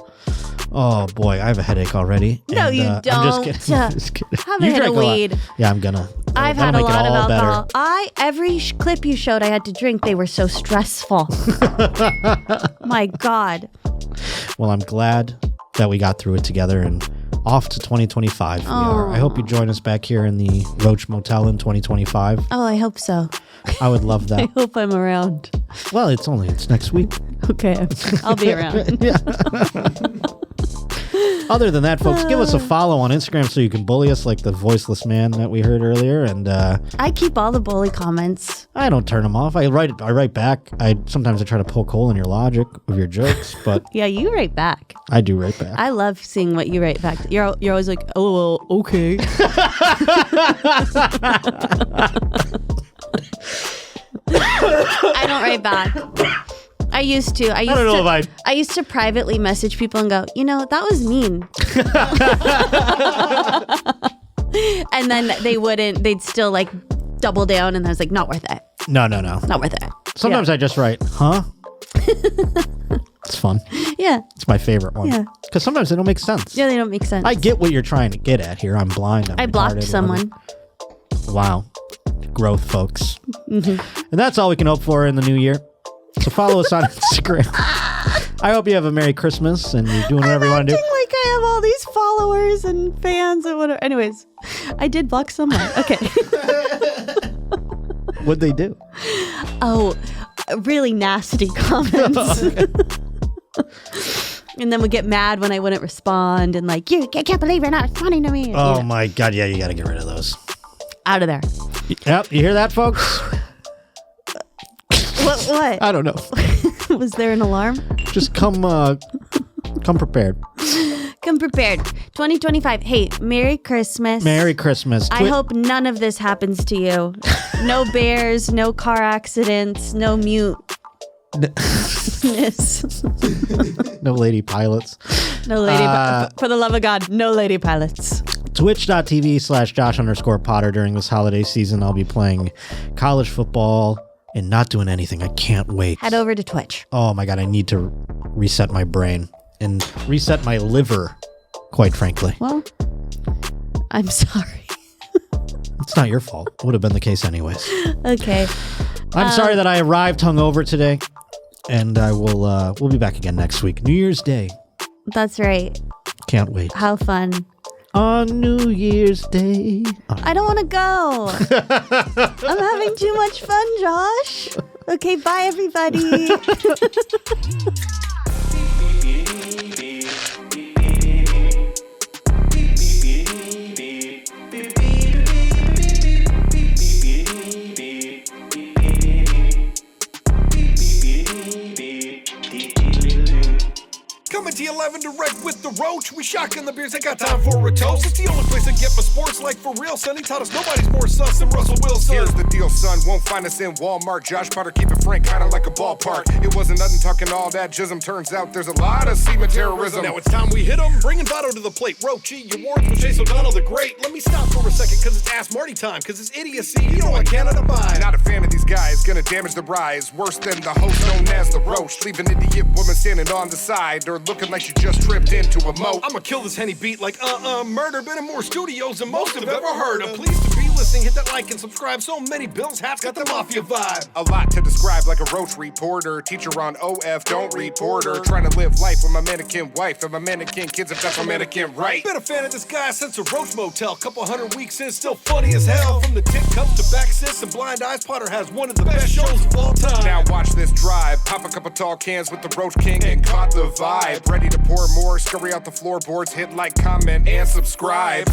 Oh boy, I have a headache already. No, you don't. I'm just kidding. Just kidding. Have a hit of weed. Yeah, I'm gonna. I've had a lot of alcohol. Every clip you showed, I had to drink. They were so stressful. My God. Well, I'm glad that we got through it together and off to 2025 we are. I hope you join us back here in the Roach Motel in 2025. Oh, I hope so. I would love that. I hope I'm around. Well, it's next week. Okay, I'll be around. Other than that, folks, give us a follow on Instagram so you can bully us like the voiceless man that we heard earlier. And I keep all the bully comments. I don't turn them off. I write back. Sometimes I try to poke hole in your logic of your jokes, but yeah, you write back. I do write back. I love seeing what you write back. You're always like, oh, well, okay. I don't write back. I used to. I used to privately message people and go, that was mean. And then they'd still like double down, and I was like, not worth it. No. Not worth it. Sometimes I just write, huh? It's fun. Yeah. It's my favorite one. Yeah. Because sometimes they don't make sense. Yeah, they don't make sense. I get what you're trying to get at here. I'm blind. I blocked someone. Wow. Growth, folks. Mm-hmm. And that's all we can hope for in the new year. So follow us on Instagram. I hope you have a Merry Christmas and you're doing whatever you want to do. Like I have all these followers and fans and whatever. Anyways, I did block someone. Okay. What'd they do? Oh, really nasty comments. And then would get mad when I wouldn't respond and like, I can't believe you're not responding to me. Oh my God. Yeah, you got to get rid of those. Out of there. Yep. You hear that, folks? What? I don't know. Was there an alarm? Just come prepared. Come prepared. 2025. Hey, Merry Christmas. Merry Christmas. I hope none of this happens to you. No bears, no car accidents, no mute. No lady pilots. No lady for the love of God, no lady pilots. Twitch.tv/Josh_Potter during this holiday season. I'll be playing college football and not doing anything. I can't wait. Head over to Twitch. Oh my God, I need to reset my brain and reset my liver, quite frankly. Well, I'm sorry. It's not your fault. It would have been the case anyways. Okay. I'm sorry that I arrived hungover today, and I will. We'll be back again next week, New Year's Day. That's right. Can't wait. How fun. On New Year's Day. I don't want to go. I'm having too much fun, Josh. Okay, bye, everybody. Coming to you live and direct with the Roach. We shotgun the beers, I got time for a toast. It's the only place I get my sports like for real, son. He taught us nobody's more sus than Russell Wilson. Here's the deal, son. Won't find us in Walmart. Josh Potter, keep it frank, kinda like a ballpark. It wasn't nothing talking all that jism. Turns out there's a lot of semen terrorism. Now it's time we hit him. Bringing Votto to the plate. Roachy, your words with Chase O'Donnell the Great. Let me stop for a second, cause it's Ask Marty time. Cause it's idiocy, you know I cannot abide. Not a fan of these guys, gonna damage the rise. Worse than the host known as the Roach. Leave an idiot woman standing on the side or looking like she just tripped into a moat. I'ma kill this Henny beat like murder. Been in more studios than most have ever heard of. Pleased to be listening, hit that like and subscribe. So many bills, hats got the mafia vibe. A lot to describe like a Roach reporter. Teacher on OF, don't report her. Trying to live life with my mannequin wife and my mannequin kids if that's my mannequin right. Been a fan of this guy since the Roach Motel. Couple 100 weeks in, still funny as hell. From the tit cups to back sis and blind eyes, Potter has one of the best shows of all time. Now watch this drive. Pop a couple tall cans with the Roach King and caught the vibe. Ready to pour more, scurry out the floorboards, hit like, comment, and subscribe.